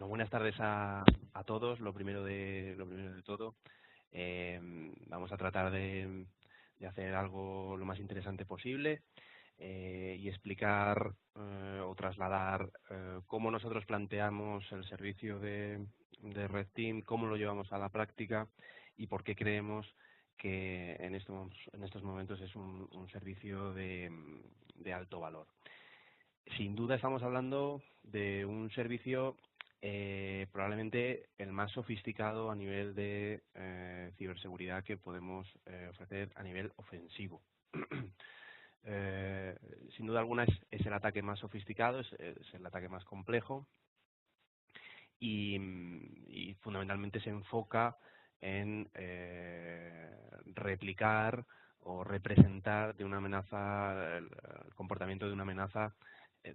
Bueno, buenas tardes a todos. Lo primero de todo, vamos a tratar de hacer algo lo más interesante posible y explicar o trasladar cómo nosotros planteamos el servicio de Red Team, cómo lo llevamos a la práctica y por qué creemos que en estos momentos es un servicio de alto valor. Sin duda estamos hablando de un servicio probablemente el más sofisticado a nivel de ciberseguridad que podemos ofrecer a nivel ofensivo. Eh, Sin duda alguna es el ataque más sofisticado, es el ataque más complejo y fundamentalmente se enfoca en replicar o representar de una amenaza el comportamiento de una amenaza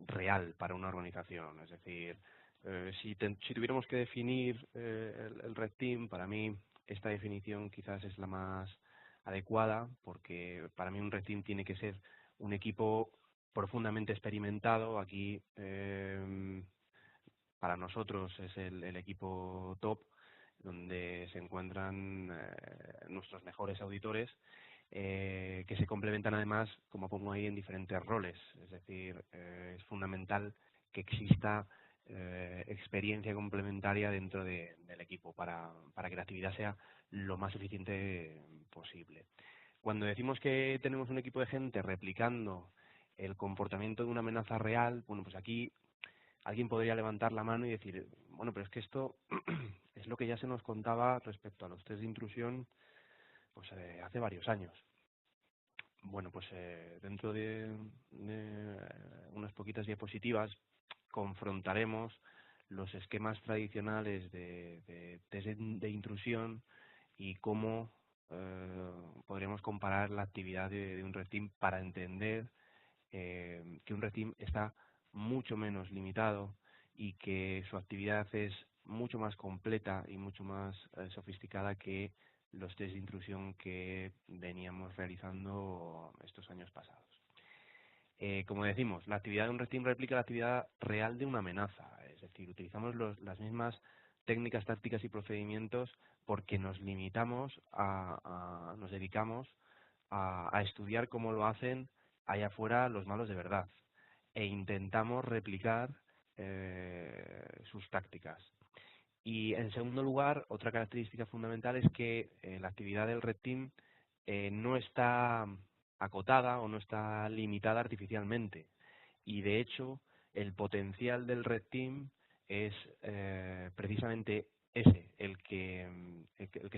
real para una organización. Es decir, si tuviéramos que definir el Red Team, para mí esta definición quizás es la más adecuada, porque para mí un Red Team tiene que ser un equipo profundamente experimentado. Aquí para nosotros es el equipo top, donde se encuentran nuestros mejores auditores, que se complementan además, como pongo ahí, en diferentes roles. Es decir, es fundamental que exista experiencia complementaria dentro del equipo para que la actividad sea lo más eficiente posible. Cuando decimos que tenemos un equipo de gente replicando el comportamiento de una amenaza real, bueno, pues aquí alguien podría levantar la mano y decir, bueno, pero es que esto es lo que ya se nos contaba respecto a los test de intrusión pues hace varios años. Bueno, pues dentro de unas poquitas diapositivas confrontaremos los esquemas tradicionales de test de intrusión y cómo podríamos comparar la actividad de un red team para entender que un red team está mucho menos limitado y que su actividad es mucho más completa y mucho más sofisticada que los test de intrusión que veníamos realizando estos años pasados. Como decimos, la actividad de un red team replica la actividad real de una amenaza, es decir, utilizamos las mismas técnicas, tácticas y procedimientos porque nos limitamos nos dedicamos a estudiar cómo lo hacen allá afuera los malos de verdad e intentamos replicar sus tácticas. Y en segundo lugar, otra característica fundamental es que la actividad del Red Team no está acotada o no está limitada artificialmente. Y de hecho, el potencial del Red Team es precisamente ese, el que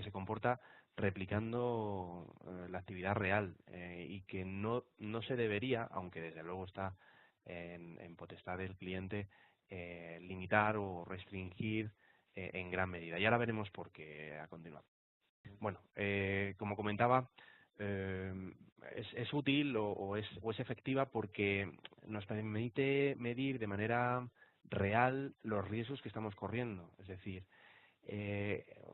se comporta replicando la actividad real y que no se debería, aunque desde luego está en potestad del cliente, limitar o restringir en gran medida. Y ahora veremos por qué a continuación. Bueno, como comentaba, eh, es útil o es efectiva porque nos permite medir de manera real los riesgos que estamos corriendo. Es decir,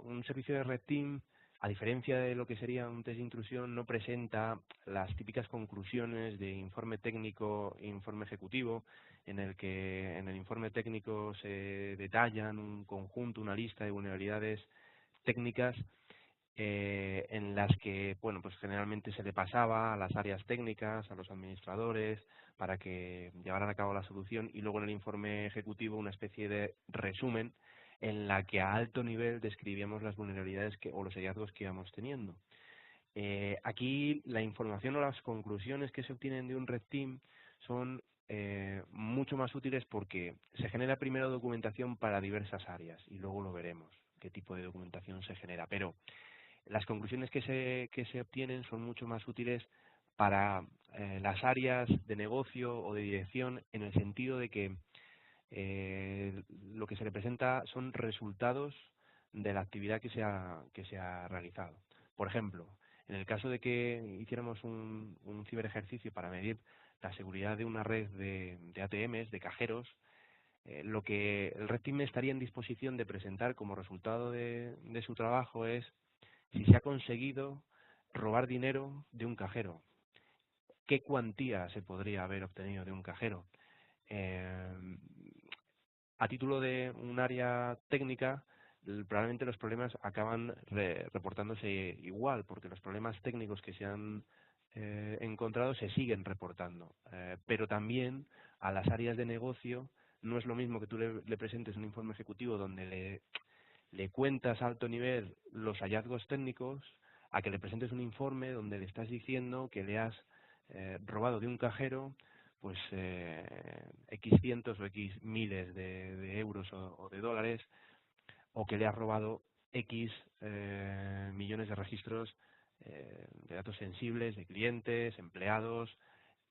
un servicio de Red Team, a diferencia de lo que sería un test de intrusión, no presenta las típicas conclusiones de informe técnico e informe ejecutivo, en el que en el informe técnico se detallan un conjunto, una lista de vulnerabilidades técnicas en las que, bueno, pues generalmente se le pasaba a las áreas técnicas, a los administradores, para que llevaran a cabo la solución, y luego en el informe ejecutivo una especie de resumen en la que a alto nivel describíamos las vulnerabilidades o los hallazgos que íbamos teniendo. Aquí la información o las conclusiones que se obtienen de un Red Team son mucho más útiles porque se genera primero documentación para diversas áreas y luego lo veremos qué tipo de documentación se genera. Pero las conclusiones que se obtienen son mucho más útiles para las áreas de negocio o de dirección, en el sentido de que lo que se representa son resultados de la actividad que se ha realizado. Por ejemplo, en el caso de que hiciéramos un ciberejercicio para medir la seguridad de una red de ATMs, de cajeros, lo que el Red Team estaría en disposición de presentar como resultado de su trabajo es si se ha conseguido robar dinero de un cajero, qué cuantía se podría haber obtenido de un cajero, eh, a título de un área técnica, probablemente los problemas acaban reportándose igual, porque los problemas técnicos que se han encontrado se siguen reportando. Pero también a las áreas de negocio no es lo mismo que tú le presentes un informe ejecutivo donde le cuentas a alto nivel los hallazgos técnicos, a que le presentes un informe donde le estás diciendo que le has robado de un cajero pues X cientos o X miles de euros o de dólares, o que le has robado X millones de registros de datos sensibles de clientes, empleados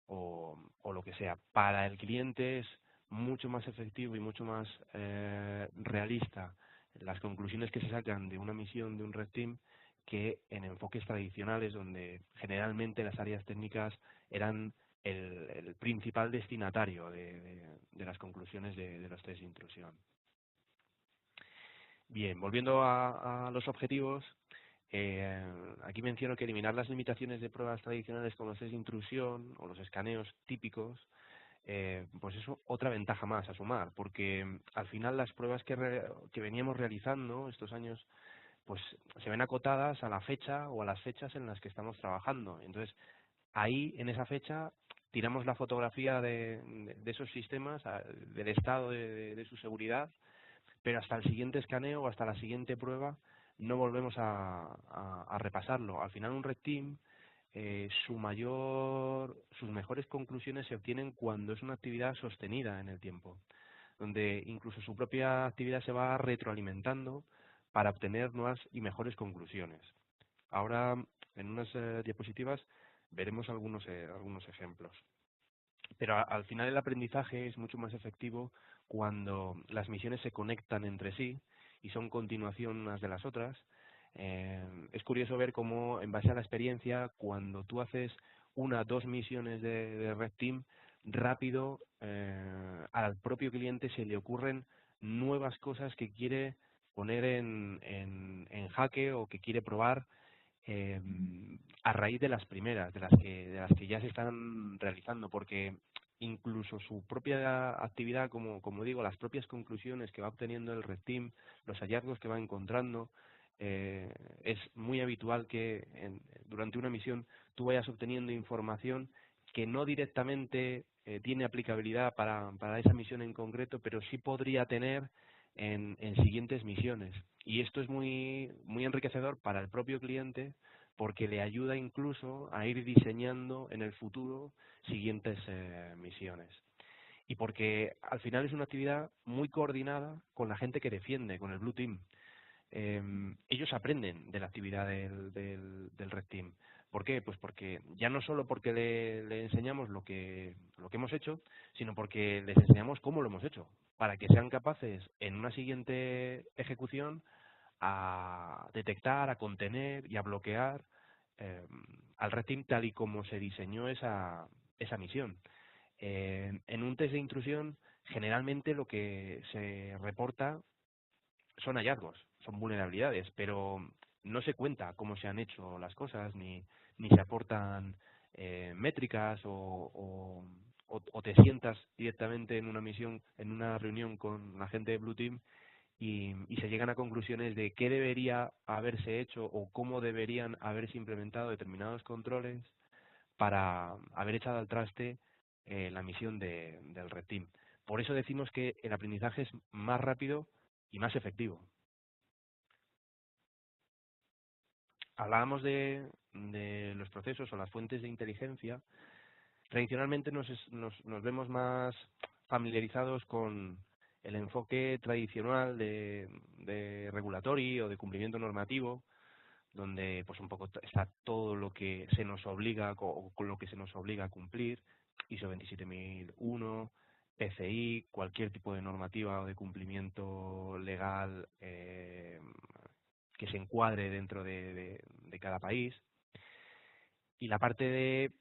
o lo que sea. Para el cliente es mucho más efectivo y mucho más realista las conclusiones que se sacan de una misión de un Red Team que en enfoques tradicionales donde generalmente las áreas técnicas eran el principal destinatario de las conclusiones de los test de intrusión. Bien, volviendo a los objetivos, aquí menciono que eliminar las limitaciones de pruebas tradicionales como los test de intrusión o los escaneos típicos, pues es otra ventaja más a sumar, porque al final las pruebas que veníamos realizando estos años pues se ven acotadas a la fecha o a las fechas en las que estamos trabajando. Entonces, ahí, en esa fecha, tiramos la fotografía de esos sistemas, del estado de su seguridad, pero hasta el siguiente escaneo o hasta la siguiente prueba no volvemos a repasarlo. Al final un Red Team, sus mejores conclusiones se obtienen cuando es una actividad sostenida en el tiempo, donde incluso su propia actividad se va retroalimentando para obtener nuevas y mejores conclusiones. Ahora, en unas diapositivas, veremos algunos ejemplos. Pero al final el aprendizaje es mucho más efectivo cuando las misiones se conectan entre sí y son continuación unas de las otras. Es curioso ver cómo, en base a la experiencia, cuando tú haces 1 o 2 misiones de Red Team, rápido al propio cliente se le ocurren nuevas cosas que quiere poner en jaque o que quiere probar eh, a raíz de las primeras, de las que ya se están realizando, porque incluso su propia actividad, como digo, las propias conclusiones que va obteniendo el Red Team, los hallazgos que va encontrando, es muy habitual que durante una misión tú vayas obteniendo información que no directamente tiene aplicabilidad para esa misión en concreto, pero sí podría tener en siguientes misiones. Y esto es muy enriquecedor para el propio cliente porque le ayuda incluso a ir diseñando en el futuro siguientes misiones. Y porque al final es una actividad muy coordinada con la gente que defiende, con el Blue Team. Ellos aprenden de la actividad del Red Team. ¿Por qué? Pues porque ya no solo porque le enseñamos lo que hemos hecho, sino porque les enseñamos cómo lo hemos hecho, para que sean capaces en una siguiente ejecución a detectar, a contener y a bloquear eh, al Red Team tal y como se diseñó esa misión. En un test de intrusión, generalmente lo que se reporta son hallazgos, son vulnerabilidades, pero no se cuenta cómo se han hecho las cosas, ni se aportan métricas o te sientas directamente en una misión, en una reunión con la gente de Blue Team y se llegan a conclusiones de qué debería haberse hecho o cómo deberían haberse implementado determinados controles para haber echado al traste la misión del Red Team. Por eso decimos que el aprendizaje es más rápido y más efectivo. Hablábamos de los procesos o las fuentes de inteligencia. Tradicionalmente nos vemos más familiarizados con el enfoque tradicional de regulatory o de cumplimiento normativo, donde pues un poco está todo lo que se nos obliga o con lo que se nos obliga a cumplir, ISO 27001, PCI, cualquier tipo de normativa o de cumplimiento legal que se encuadre dentro de cada país. Y la parte de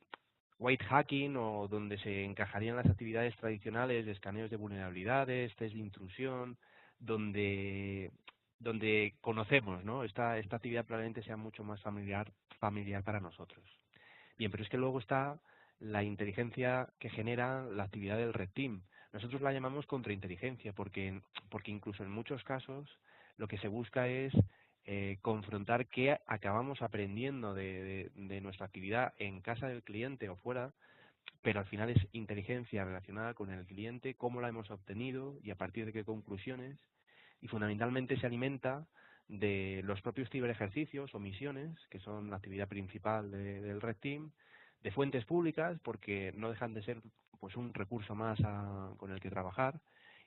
white hacking, o donde se encajarían las actividades tradicionales de escaneos de vulnerabilidades, test de intrusión, donde conocemos, ¿no? Esta actividad probablemente sea mucho más familiar para nosotros. Bien, pero es que luego está la inteligencia que genera la actividad del Red Team, Nosotros la llamamos contrainteligencia porque incluso en muchos casos lo que se busca es confrontar qué acabamos aprendiendo de nuestra actividad en casa del cliente o fuera, pero al final es inteligencia relacionada con el cliente, cómo la hemos obtenido y a partir de qué conclusiones, y fundamentalmente se alimenta de los propios ciberejercicios o misiones, que son la actividad principal del Red Team, de fuentes públicas, porque no dejan de ser pues un recurso más con el que trabajar,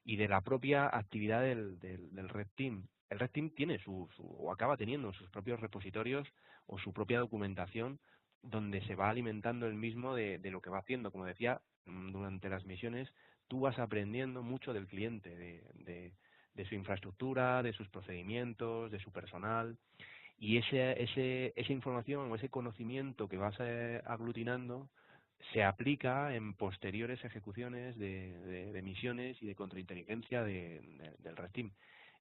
y de la propia actividad del Red Team. El Red Team tiene o acaba teniendo sus propios repositorios o su propia documentación donde se va alimentando el mismo de lo que va haciendo. Como decía, durante las misiones tú vas aprendiendo mucho del cliente, de su infraestructura, de sus procedimientos, de su personal, y esa información o ese conocimiento que vas aglutinando se aplica en posteriores ejecuciones de misiones y de contrainteligencia del Red Team.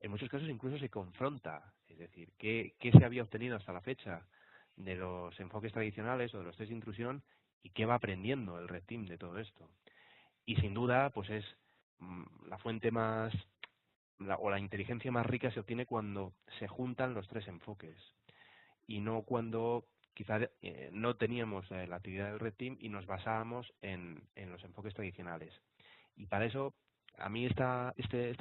En muchos casos incluso se confronta, es decir, qué se había obtenido hasta la fecha de los enfoques tradicionales o de los test de intrusión y qué va aprendiendo el Red Team de todo esto. Y sin duda, pues es la fuente más, o la inteligencia más rica se obtiene cuando se juntan los tres enfoques y no cuando quizá no teníamos la actividad del Red Team y nos basábamos en los enfoques tradicionales. Y para eso, a mí esta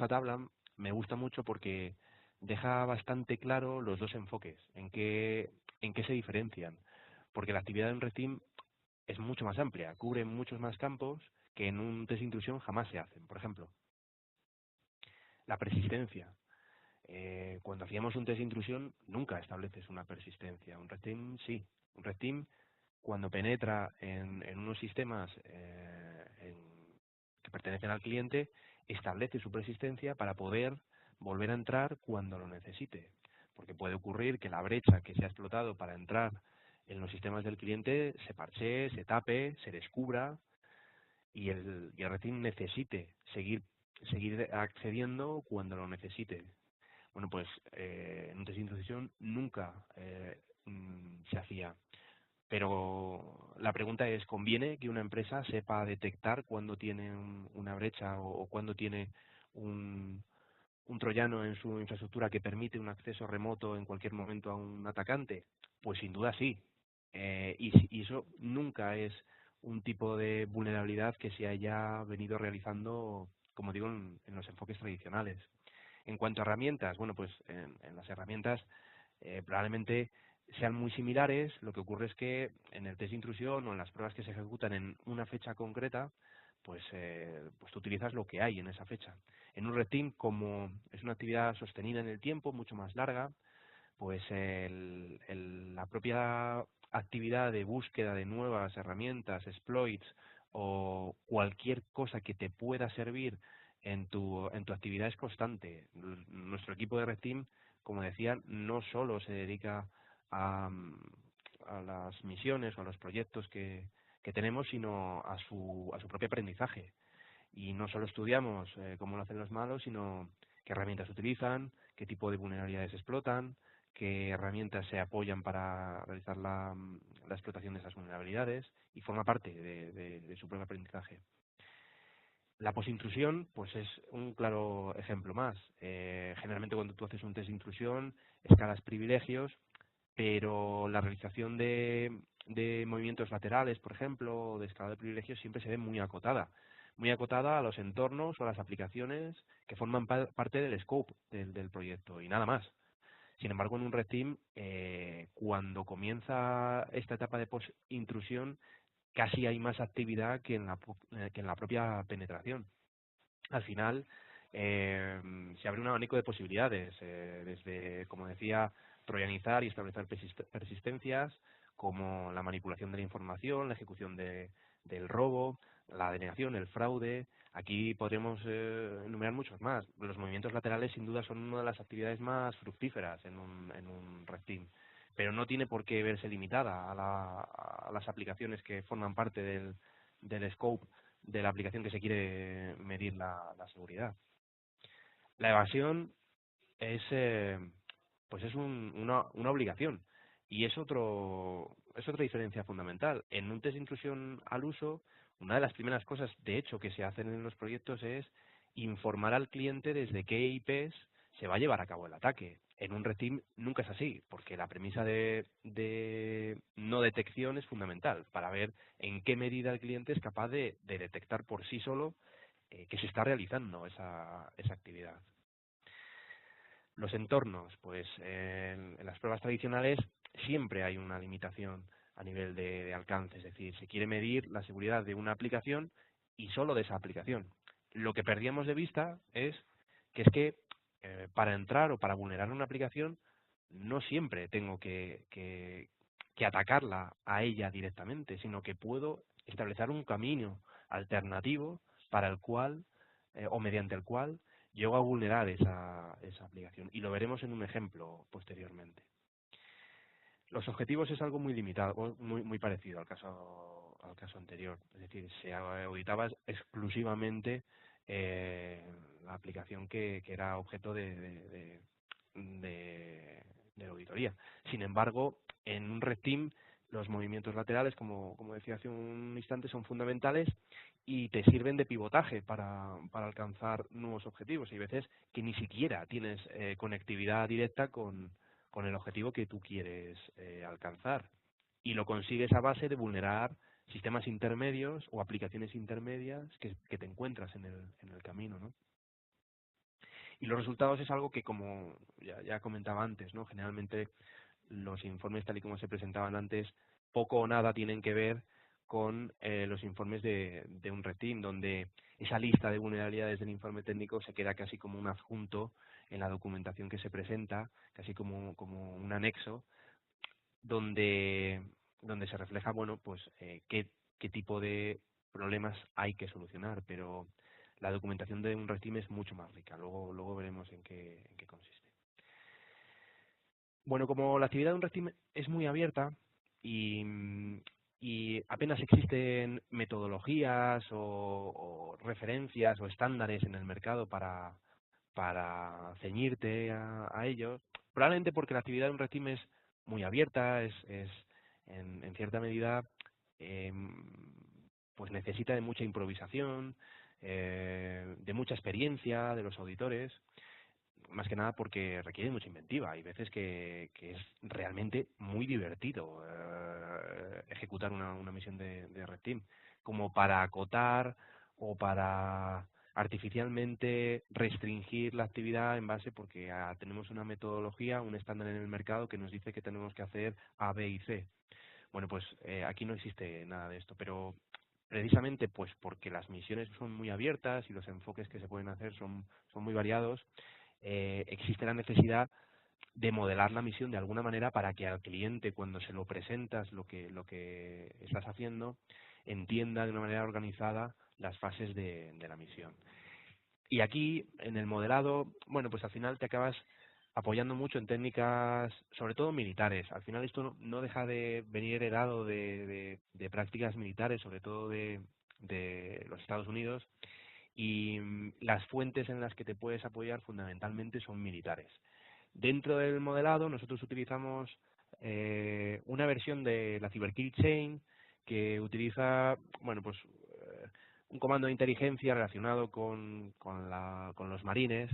tabla me gusta mucho porque deja bastante claro los dos enfoques, en qué se diferencian. Porque la actividad del Red Team es mucho más amplia, cubre muchos más campos que en un test de intrusión jamás se hacen. Por ejemplo, la persistencia. Cuando hacíamos un test de intrusión, nunca estableces una persistencia. Un Red Team sí. Un Red Team, cuando penetra en unos sistemas que pertenecen al cliente, establece su persistencia para poder volver a entrar cuando lo necesite. Porque puede ocurrir que la brecha que se ha explotado para entrar en los sistemas del cliente se parchee, se tape, se descubra y el Red Team necesite seguir accediendo cuando lo necesite. Bueno, pues en un test de intrusión nunca se hacía. Pero la pregunta es, ¿conviene que una empresa sepa detectar cuándo tiene una brecha o cuándo tiene un troyano en su infraestructura que permite un acceso remoto en cualquier momento a un atacante? Pues sin duda sí. Y eso nunca es un tipo de vulnerabilidad que se haya venido realizando, como digo, en los enfoques tradicionales. En cuanto a herramientas, bueno, pues en las herramientas probablemente sean muy similares. Lo que ocurre es que en el test de intrusión o en las pruebas que se ejecutan en una fecha concreta, pues tú utilizas lo que hay en esa fecha. En un Red Team, como es una actividad sostenida en el tiempo, mucho más larga, pues la propia actividad de búsqueda de nuevas herramientas, exploits o cualquier cosa que te pueda servir en tu actividad es constante. Nuestro equipo de Red Team, como decía, no solo se dedica a, a las misiones o a los proyectos que tenemos, sino a su propio aprendizaje. Y no solo estudiamos cómo lo hacen los malos, sino qué herramientas utilizan, qué tipo de vulnerabilidades explotan, qué herramientas se apoyan para realizar la explotación de esas vulnerabilidades, y forma parte de su propio aprendizaje. La posintrusión, pues es un claro ejemplo más. Generalmente cuando tú haces un test de intrusión, escalas privilegios, pero la realización de movimientos laterales, por ejemplo, o de escalada de privilegios siempre se ve muy acotada a los entornos o a las aplicaciones que forman parte del scope del proyecto y nada más. Sin embargo, en un Red Team, cuando comienza esta etapa de post-intrusión, casi hay más actividad que en la propia penetración. Al final, se abre un abanico de posibilidades, desde, como decía, troyanizar y establecer persistencias, como la manipulación de la información, la ejecución del robo, la denegación, el fraude. Aquí podríamos enumerar muchos más. Los movimientos laterales, sin duda, son una de las actividades más fructíferas en un Red Team, pero no tiene por qué verse limitada a las aplicaciones que forman parte del scope de la aplicación que se quiere medir la seguridad. La evasión es pues es una obligación y es otra diferencia fundamental. En un test de intrusión al uso, Una de las primeras cosas, de hecho, que se hacen en los proyectos es informar al cliente desde qué IPs se va a llevar a cabo el ataque. En un red team nunca es así, porque la premisa de no detección es fundamental para ver en qué medida el cliente es capaz de detectar por sí solo que se está realizando esa actividad. Los entornos, pues en las pruebas tradicionales siempre hay una limitación a nivel de alcance, es decir, se quiere medir la seguridad de una aplicación y solo de esa aplicación. Lo que perdíamos de vista es que para entrar o para vulnerar una aplicación no siempre tengo que atacarla a ella directamente, sino que puedo establecer un camino alternativo para el cual o mediante el cual llego a vulnerar esa aplicación. Y lo veremos en un ejemplo posteriormente. Los objetivos es algo muy limitado, muy parecido al caso anterior. Es decir, se auditaba exclusivamente la aplicación que era objeto de auditoría. Sin embargo, en un red team, los movimientos laterales, como decía hace un instante, son fundamentales y te sirven de pivotaje para alcanzar nuevos objetivos. Hay veces que ni siquiera tienes conectividad directa con el objetivo que tú quieres alcanzar. Y lo consigues a base de vulnerar sistemas intermedios o aplicaciones intermedias que te encuentras en el camino, ¿no? Y los resultados es algo que, como ya comentaba antes, ¿no? Generalmente los informes, tal y como se presentaban antes, poco o nada tienen que ver con los informes de un red team, donde esa lista de vulnerabilidades del informe técnico se queda casi como un adjunto en la documentación que se presenta, casi como un anexo, donde se refleja, bueno, pues qué tipo de problemas hay que solucionar, pero la documentación de un red team es mucho más rica. Luego veremos en qué consiste. Bueno, como la actividad de un red team es muy abierta y, y apenas existen metodologías o referencias o estándares en el mercado para ceñirte a ellos, probablemente porque la actividad de un red team es muy abierta, es en cierta medida pues necesita de mucha improvisación, de mucha experiencia de los auditores, más que nada porque requiere mucha inventiva. Hay veces que es realmente muy divertido ejecutar una misión de Red Team, como para acotar o para artificialmente restringir la actividad en base porque tenemos una metodología, un estándar en el mercado que nos dice que tenemos que hacer A, B y C. Bueno, pues aquí no existe nada de esto, pero precisamente pues porque las misiones son muy abiertas y los enfoques que se pueden hacer son muy variados, existe la necesidad de modelar la misión de alguna manera para que al cliente, cuando se lo presentas lo que estás haciendo, entienda de una manera organizada las fases de la misión. Y aquí, en el modelado, bueno, pues al final te acabas apoyando mucho en técnicas, sobre todo militares. Al final esto no deja de venir heredado de prácticas militares, sobre todo de los Estados Unidos, y las fuentes en las que te puedes apoyar fundamentalmente son militares. Dentro del modelado nosotros utilizamos una versión de la CyberKill Chain que utiliza, bueno, pues un comando de inteligencia relacionado con los marines.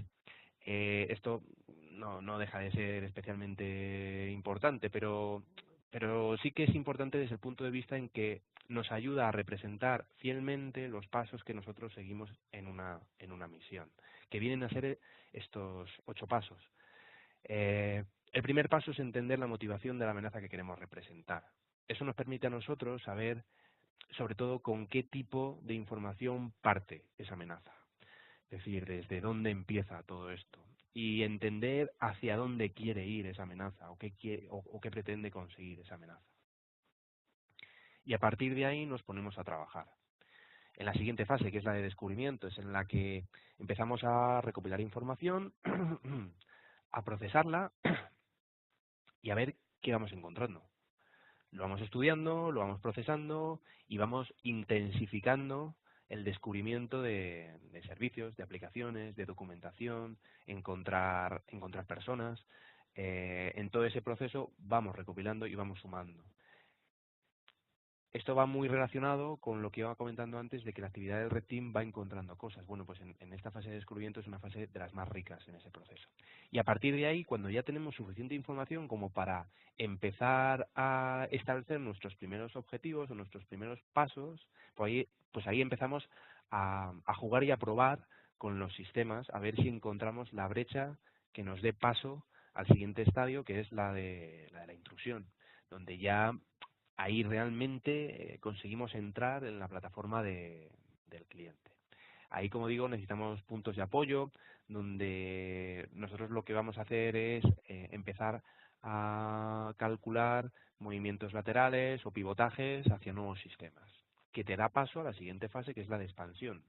Esto no deja de ser especialmente importante, pero sí que es importante desde el punto de vista en que nos ayuda a representar fielmente los pasos que nosotros seguimos en una misión, que vienen a ser estos 8 pasos. El primer paso es entender la motivación de la amenaza que queremos representar. Eso nos permite a nosotros saber, sobre todo, con qué tipo de información parte esa amenaza. Es decir, desde dónde empieza todo esto. Y entender hacia dónde quiere ir esa amenaza o qué pretende conseguir esa amenaza. Y a partir de ahí nos ponemos a trabajar. En la siguiente fase, que es la de descubrimiento, es en la que empezamos a recopilar información, a procesarla y a ver qué vamos encontrando. Lo vamos estudiando, lo vamos procesando y vamos intensificando el descubrimiento de servicios, de aplicaciones, de documentación, encontrar personas. En todo ese proceso vamos recopilando y vamos sumando. esto va muy relacionado con lo que iba comentando antes de que la actividad del Red Team va encontrando cosas. Bueno, pues en esta fase de descubrimiento es una fase de las más ricas en ese proceso. Y a partir de ahí, cuando ya tenemos suficiente información como para empezar a establecer nuestros primeros objetivos o nuestros primeros pasos, pues ahí empezamos a jugar y a probar con los sistemas, a ver si encontramos la brecha que nos dé paso al siguiente estadio, que es la de la intrusión, donde ya ahí realmente conseguimos entrar en la plataforma del cliente. Ahí, como digo, necesitamos puntos de apoyo, donde nosotros lo que vamos a hacer es empezar a calcular movimientos laterales o pivotajes hacia nuevos sistemas, que te da paso a la siguiente fase, que es la de expansión,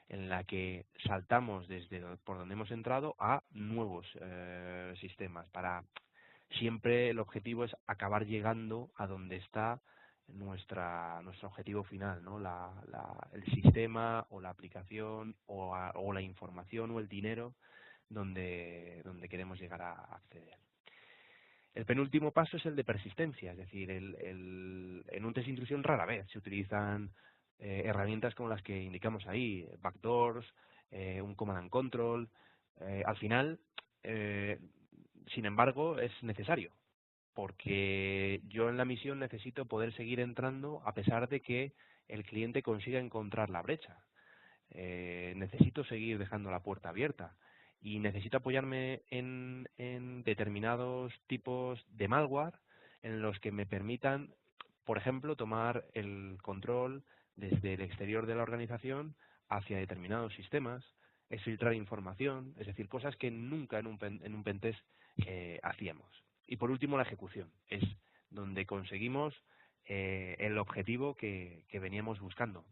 en la que saltamos desde por donde hemos entrado a nuevos sistemas. Siempre el objetivo es acabar llegando a donde está nuestro objetivo final, ¿no? El sistema o la aplicación o la información o el dinero donde queremos llegar a acceder. El penúltimo paso es el de persistencia, es decir, en un test de intrusión rara vez se utilizan herramientas como las que indicamos ahí, backdoors, un command and control. Al final, eh, sin embargo, es necesario, porque yo en la misión necesito poder seguir entrando a pesar de que el cliente consiga encontrar la brecha. Necesito seguir dejando la puerta abierta y necesito apoyarme en determinados tipos de malware en los que me permitan, por ejemplo, tomar el control desde el exterior de la organización hacia determinados sistemas, exfiltrar información, es decir, cosas que nunca en un pentest hacíamos. Y por último, la ejecución, es donde conseguimos el objetivo que veníamos buscando.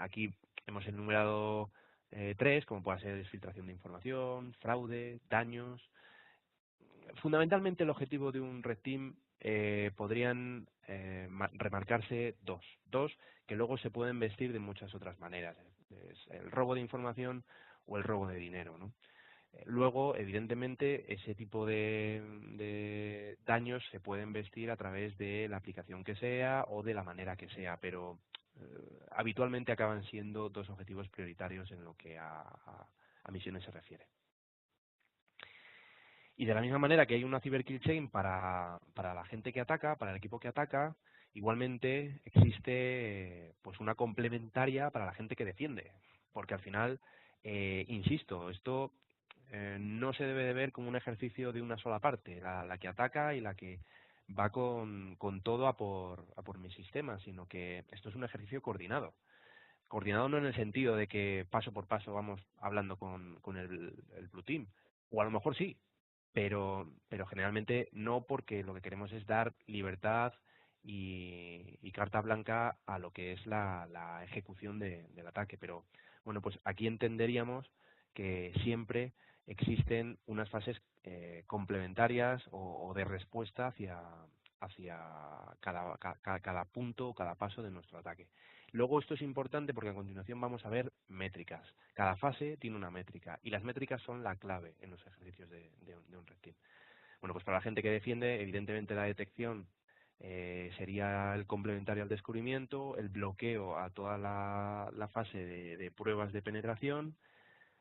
Aquí hemos enumerado tres, como puede ser desfiltración de información, fraude, daños. Fundamentalmente el objetivo de un Red Team podrían remarcarse dos que luego se pueden vestir de muchas otras maneras. Es el robo de información o el robo de dinero, ¿no? Luego, evidentemente, ese tipo de daños se pueden vestir a través de la aplicación que sea o de la manera que sea, pero habitualmente acaban siendo dos objetivos prioritarios en lo que a misiones se refiere. Y de la misma manera que hay una cyber kill chain para la gente que ataca, para el equipo que ataca, igualmente existe pues una complementaria para la gente que defiende, porque al final, insisto, esto no se debe de ver como un ejercicio de una sola parte, la que ataca y la que va con todo a por mi sistema, sino que esto es un ejercicio coordinado. Coordinado no en el sentido de que paso por paso vamos hablando con el Blue Team, o a lo mejor sí, pero generalmente no, porque lo que queremos es dar libertad y carta blanca a lo que es la ejecución del ataque. Pero bueno, pues aquí entenderíamos que siempre existen unas fases complementarias o de respuesta hacia cada punto o cada paso de nuestro ataque. Luego esto es importante porque a continuación vamos a ver métricas. Cada fase tiene una métrica y las métricas son la clave en los ejercicios de un Red Team. Bueno, pues para la gente que defiende, evidentemente la detección sería el complementario al descubrimiento, el bloqueo a toda la fase de pruebas de penetración.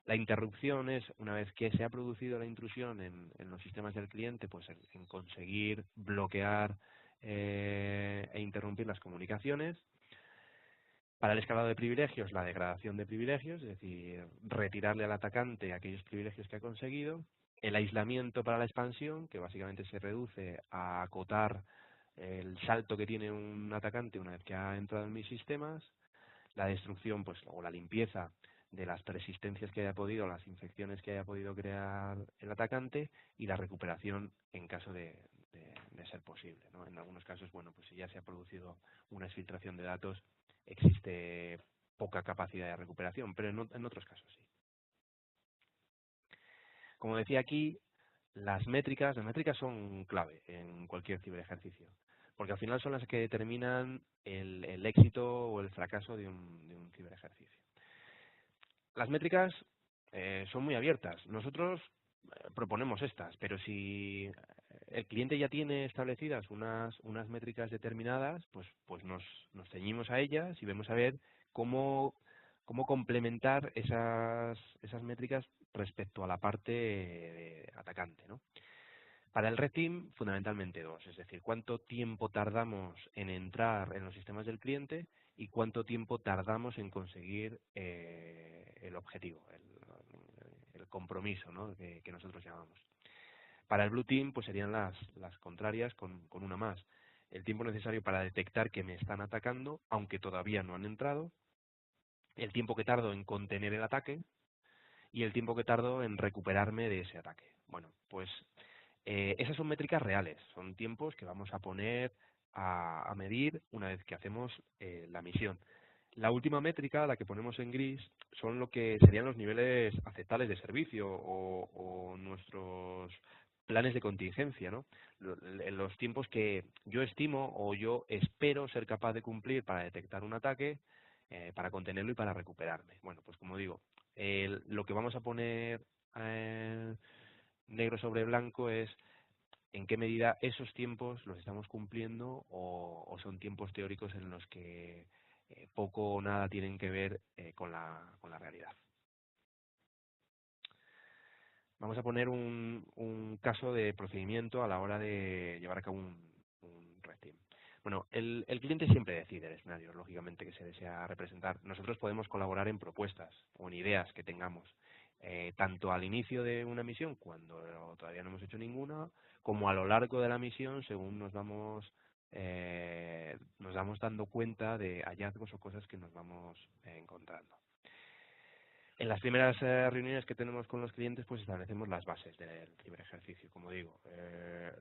La interrupción es, una vez que se ha producido la intrusión en los sistemas del cliente, pues en conseguir bloquear e interrumpir las comunicaciones. Para el escalado de privilegios, la degradación de privilegios, es decir, retirarle al atacante aquellos privilegios que ha conseguido. El aislamiento para la expansión, que básicamente se reduce a acotar el salto que tiene un atacante una vez que ha entrado en mis sistemas. La destrucción, pues, o la limpieza de las persistencias que haya podido, las infecciones que haya podido crear el atacante, y la recuperación en caso de ser posible, ¿no? En algunos casos, bueno, pues si ya se ha producido una exfiltración de datos, existe poca capacidad de recuperación, pero en otros casos sí. Como decía aquí, las métricas son clave en cualquier ciberejercicio, porque al final son las que determinan el éxito o el fracaso de un ciberejercicio. Las métricas son muy abiertas. Nosotros proponemos estas, pero si el cliente ya tiene establecidas unas métricas determinadas, pues nos ceñimos a ellas y vemos a ver cómo complementar esas métricas respecto a la parte atacante, ¿no? Para el Red Team, fundamentalmente dos, es decir, cuánto tiempo tardamos en entrar en los sistemas del cliente y cuánto tiempo tardamos en conseguir el objetivo, el compromiso, ¿no? que nosotros llamamos. Para el Blue Team, pues serían las contrarias con una más. El tiempo necesario para detectar que me están atacando, aunque todavía no han entrado, el tiempo que tardo en contener el ataque y el tiempo que tardo en recuperarme de ese ataque. Bueno, pues esas son métricas reales, son tiempos que vamos a poner a medir una vez que hacemos la misión. La última métrica, la que ponemos en gris, son lo que serían los niveles aceptables de servicio o nuestros planes de contingencia, ¿no? Los tiempos que yo estimo o yo espero ser capaz de cumplir para detectar un ataque, para contenerlo y para recuperarme. Bueno, pues como digo, lo que vamos a poner negro sobre blanco es en qué medida esos tiempos los estamos cumpliendo o son tiempos teóricos en los que poco o nada tienen que ver con la realidad. Vamos a poner un caso de procedimiento a la hora de llevar a cabo un Red Team. Bueno, el cliente siempre decide el escenario, lógicamente, que se desea representar. Nosotros podemos colaborar en propuestas o en ideas que tengamos, tanto al inicio de una misión, cuando todavía no hemos hecho ninguna, como a lo largo de la misión, según nos vamos dando cuenta de hallazgos o cosas que nos vamos encontrando. En las primeras reuniones que tenemos con los clientes, pues establecemos las bases del ciberejercicio, como digo.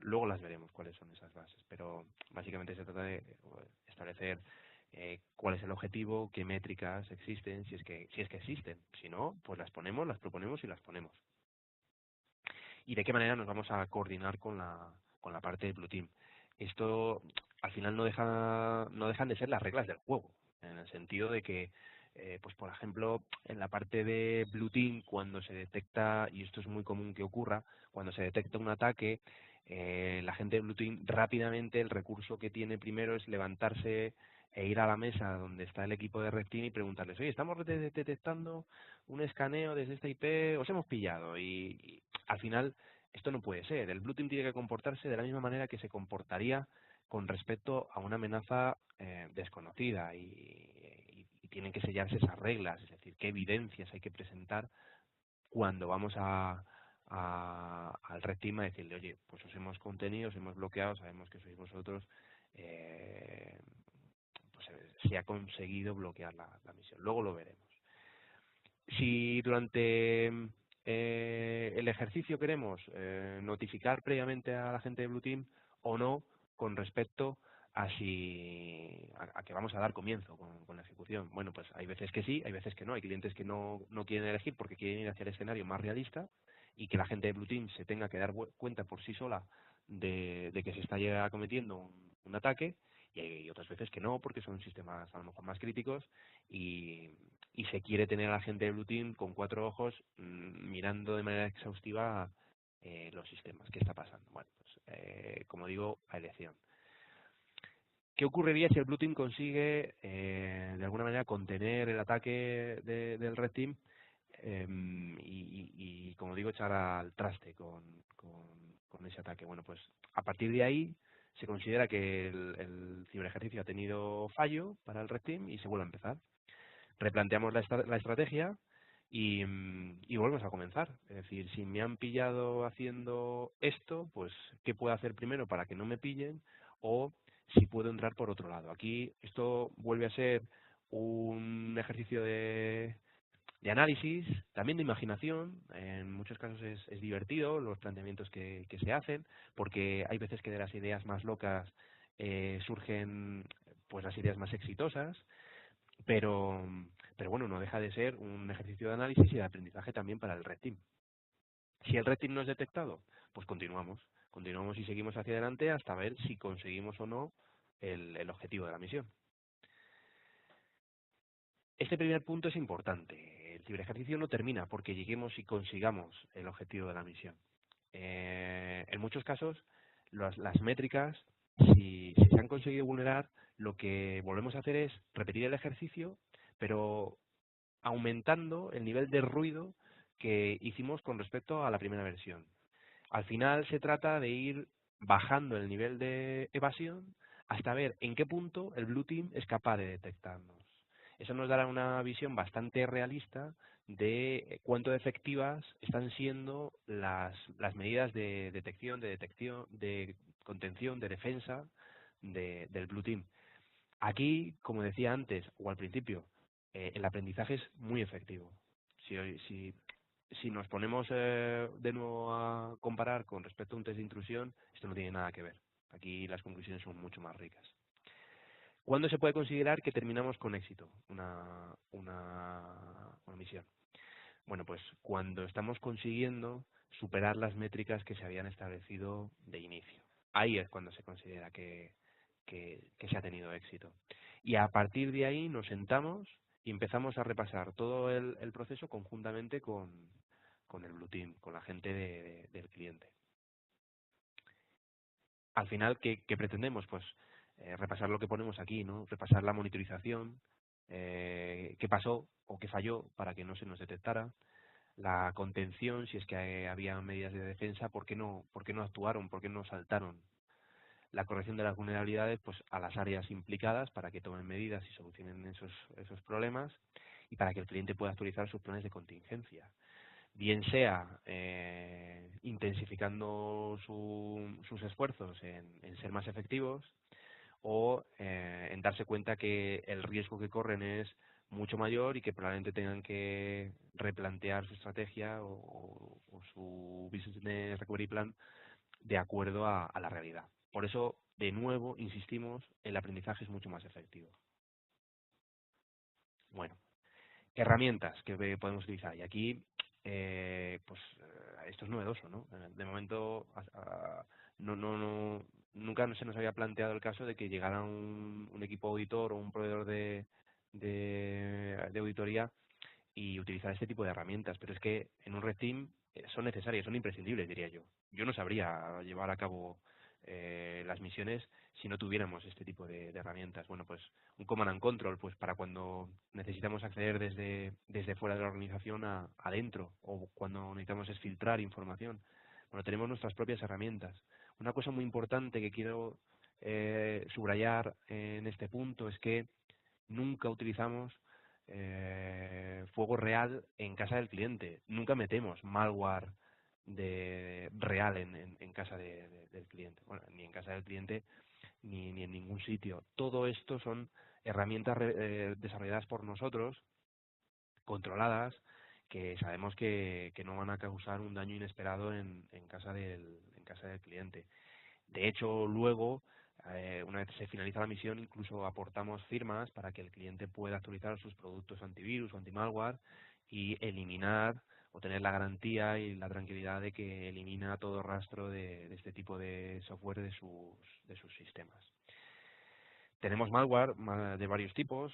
Luego las veremos cuáles son esas bases, pero básicamente se trata de establecer cuál es el objetivo, qué métricas existen, si es que existen. Si no, pues las ponemos, las proponemos y las ponemos. Y de qué manera nos vamos a coordinar con la parte de Blue Team. Esto al final no dejan de ser las reglas del juego, en el sentido de que pues por ejemplo, en la parte de Blue Team, cuando se detecta, y esto es muy común que ocurra, cuando se detecta un ataque, la gente de Blue Team rápidamente el recurso que tiene primero es levantarse e ir a la mesa donde está el equipo de Red Team y preguntarles, oye, estamos detectando un escaneo desde esta IP, os hemos pillado. Y al final esto no puede ser. El Blue Team tiene que comportarse de la misma manera que se comportaría con respecto a una amenaza desconocida y tienen que sellarse esas reglas, es decir, qué evidencias hay que presentar cuando vamos al Red Team a decirle, oye, pues os hemos contenido, os hemos bloqueado, sabemos que sois vosotros, pues se ha conseguido bloquear la misión. Luego lo veremos. Si durante el ejercicio queremos notificar previamente a la gente de Blue Team o no con respecto a que vamos a dar comienzo con la ejecución. Bueno, pues hay veces que sí, hay veces que no. Hay clientes que no quieren elegir porque quieren ir hacia el escenario más realista y que la gente de Blue Team se tenga que dar cuenta por sí sola de que se está ya cometiendo un ataque, y hay otras veces que no, porque son sistemas a lo mejor más críticos y se quiere tener a la gente de Blue Team con 4 ojos mirando de manera exhaustiva los sistemas. ¿Qué está pasando? Bueno, pues como digo, a elección. ¿Qué ocurriría si el Blue Team consigue de alguna manera contener el ataque del Red Team y, como digo, echar al traste con ese ataque? Bueno, pues a partir de ahí se considera que el ciberejercicio ha tenido fallo para el Red Team y se vuelve a empezar. Replanteamos la estrategia y volvemos a comenzar. Es decir, si me han pillado haciendo esto, pues ¿qué puedo hacer primero para que no me pillen? O si puedo entrar por otro lado. Aquí esto vuelve a ser un ejercicio de análisis, también de imaginación. En muchos casos es divertido los planteamientos que se hacen, porque hay veces que de las ideas más locas surgen pues las ideas más exitosas, pero bueno, no deja de ser un ejercicio de análisis y de aprendizaje también para el Red Team. Si el Red Team no es detectado, pues continuamos y seguimos hacia adelante hasta ver si conseguimos o no el objetivo de la misión. Este primer punto es importante. El ciberejercicio no termina porque lleguemos y consigamos el objetivo de la misión. En muchos casos, las métricas, si se han conseguido vulnerar, lo que volvemos a hacer es repetir el ejercicio, pero aumentando el nivel de ruido que hicimos con respecto a la primera versión. Al final se trata de ir bajando el nivel de evasión hasta ver en qué punto el Blue Team es capaz de detectarnos. Eso nos dará una visión bastante realista de cuánto efectivas están siendo las medidas de detección, de contención, de defensa del Blue Team. Aquí, como decía antes o al principio, el aprendizaje es muy efectivo. Si nos ponemos de nuevo a comparar con respecto a un test de intrusión, esto no tiene nada que ver. Aquí las conclusiones son mucho más ricas. ¿Cuándo se puede considerar que terminamos con éxito una misión? Bueno, pues cuando estamos consiguiendo superar las métricas que se habían establecido de inicio. Ahí es cuando se considera que se ha tenido éxito. Y a partir de ahí nos sentamos y empezamos a repasar todo el proceso conjuntamente con el Blue Team, con la gente del cliente. Al final, ¿qué pretendemos? Pues repasar lo que ponemos aquí, ¿no? Repasar la monitorización, qué pasó o qué falló para que no se nos detectara, la contención, si es que había medidas de defensa, ¿por qué no actuaron? ¿Por qué no saltaron? La corrección de las vulnerabilidades pues a las áreas implicadas para que tomen medidas y solucionen esos problemas y para que el cliente pueda actualizar sus planes de contingencia. Bien sea intensificando sus esfuerzos en ser más efectivos o en darse cuenta que el riesgo que corren es mucho mayor y que probablemente tengan que replantear su estrategia o su Business Recovery Plan de acuerdo a la realidad. Por eso, de nuevo, insistimos, el aprendizaje es mucho más efectivo. Bueno, herramientas que podemos utilizar. Y aquí, esto es novedoso, ¿no? De momento, nunca se nos había planteado el caso de que llegara un equipo auditor o un proveedor de auditoría y utilizar este tipo de herramientas. Pero es que en un Red Team son necesarias, son imprescindibles, diría yo. Yo no sabría llevar a cabo las misiones si no tuviéramos este tipo de herramientas. Bueno, pues un Command and Control, pues para cuando necesitamos acceder desde fuera de la organización adentro, o cuando necesitamos filtrar información. Bueno, tenemos nuestras propias herramientas. Una cosa muy importante que quiero subrayar en este punto es que nunca utilizamos fuego real en casa del cliente. Nunca metemos malware real en casa del cliente. Bueno, ni en casa del cliente ni en ningún sitio. Todo esto son herramientas desarrolladas por nosotros, controladas, que sabemos que no van a causar un daño inesperado en casa del cliente. De hecho, luego, una vez se finaliza la misión, incluso aportamos firmas para que el cliente pueda actualizar sus productos antivirus o antimalware y eliminar o tener la garantía y la tranquilidad de que elimina todo rastro de este tipo de software de sus sistemas. Tenemos malware de varios tipos,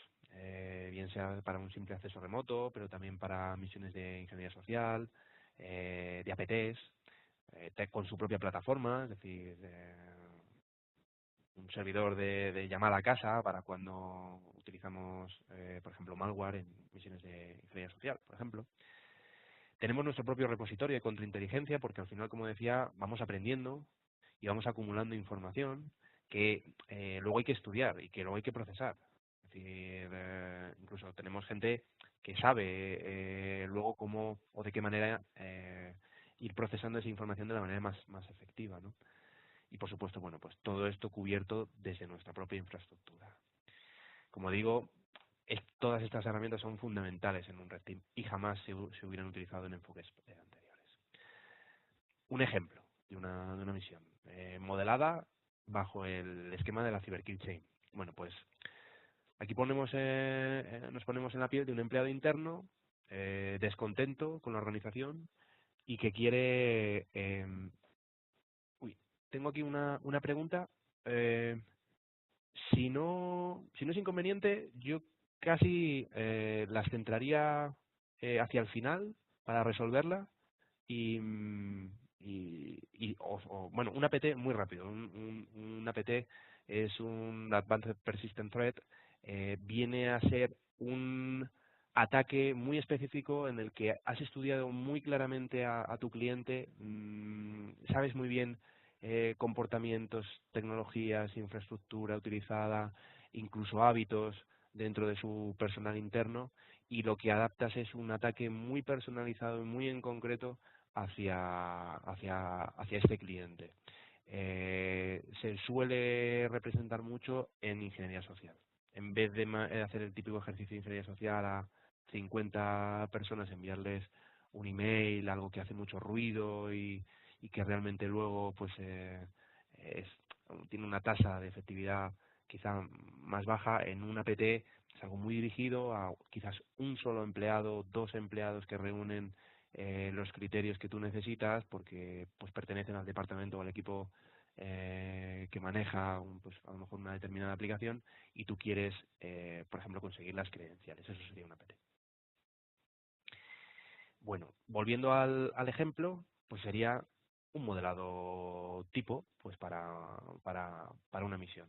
bien sea para un simple acceso remoto, pero también para misiones de ingeniería social, de APTs, con su propia plataforma, es decir, un servidor de llamada a casa para cuando utilizamos, por ejemplo, malware en misiones de ingeniería social, por ejemplo. Tenemos nuestro propio repositorio de contrainteligencia porque al final, como decía, vamos aprendiendo y vamos acumulando información que luego hay que estudiar y que luego hay que procesar. Es decir, incluso tenemos gente que sabe luego cómo o de qué manera ir procesando esa información de la manera más efectiva, ¿no? Y por supuesto, bueno, pues todo esto cubierto desde nuestra propia infraestructura. Como digo, todas estas herramientas son fundamentales en un Red Team y jamás se hubieran utilizado en enfoques anteriores. Un ejemplo de una misión modelada bajo el esquema de la Cyber Kill Chain. Bueno, pues aquí nos ponemos en la piel de un empleado interno descontento con la organización y que quiere tengo aquí una pregunta. Si no es inconveniente, yo casi las centraría hacia el final para resolverla y bueno, un APT muy rápido. Un APT es un Advanced Persistent Threat. Viene a ser un ataque muy específico en el que has estudiado muy claramente a tu cliente, sabes muy bien comportamientos, tecnologías, infraestructura utilizada, incluso hábitos dentro de su personal interno, y lo que adaptas es un ataque muy personalizado y muy en concreto hacia este cliente. Se suele representar mucho en ingeniería social. En vez de hacer el típico ejercicio de ingeniería social a 50 personas, enviarles un email, algo que hace mucho ruido y que realmente luego pues tiene una tasa de efectividad quizá más baja. En un APT es algo muy dirigido a quizás un solo empleado, dos empleados que reúnen los criterios que tú necesitas porque pues pertenecen al departamento o al equipo que maneja pues a lo mejor una determinada aplicación, y tú quieres por ejemplo conseguir las credenciales. Eso sería un APT. Bueno, volviendo al ejemplo, pues sería un modelado tipo pues para una misión.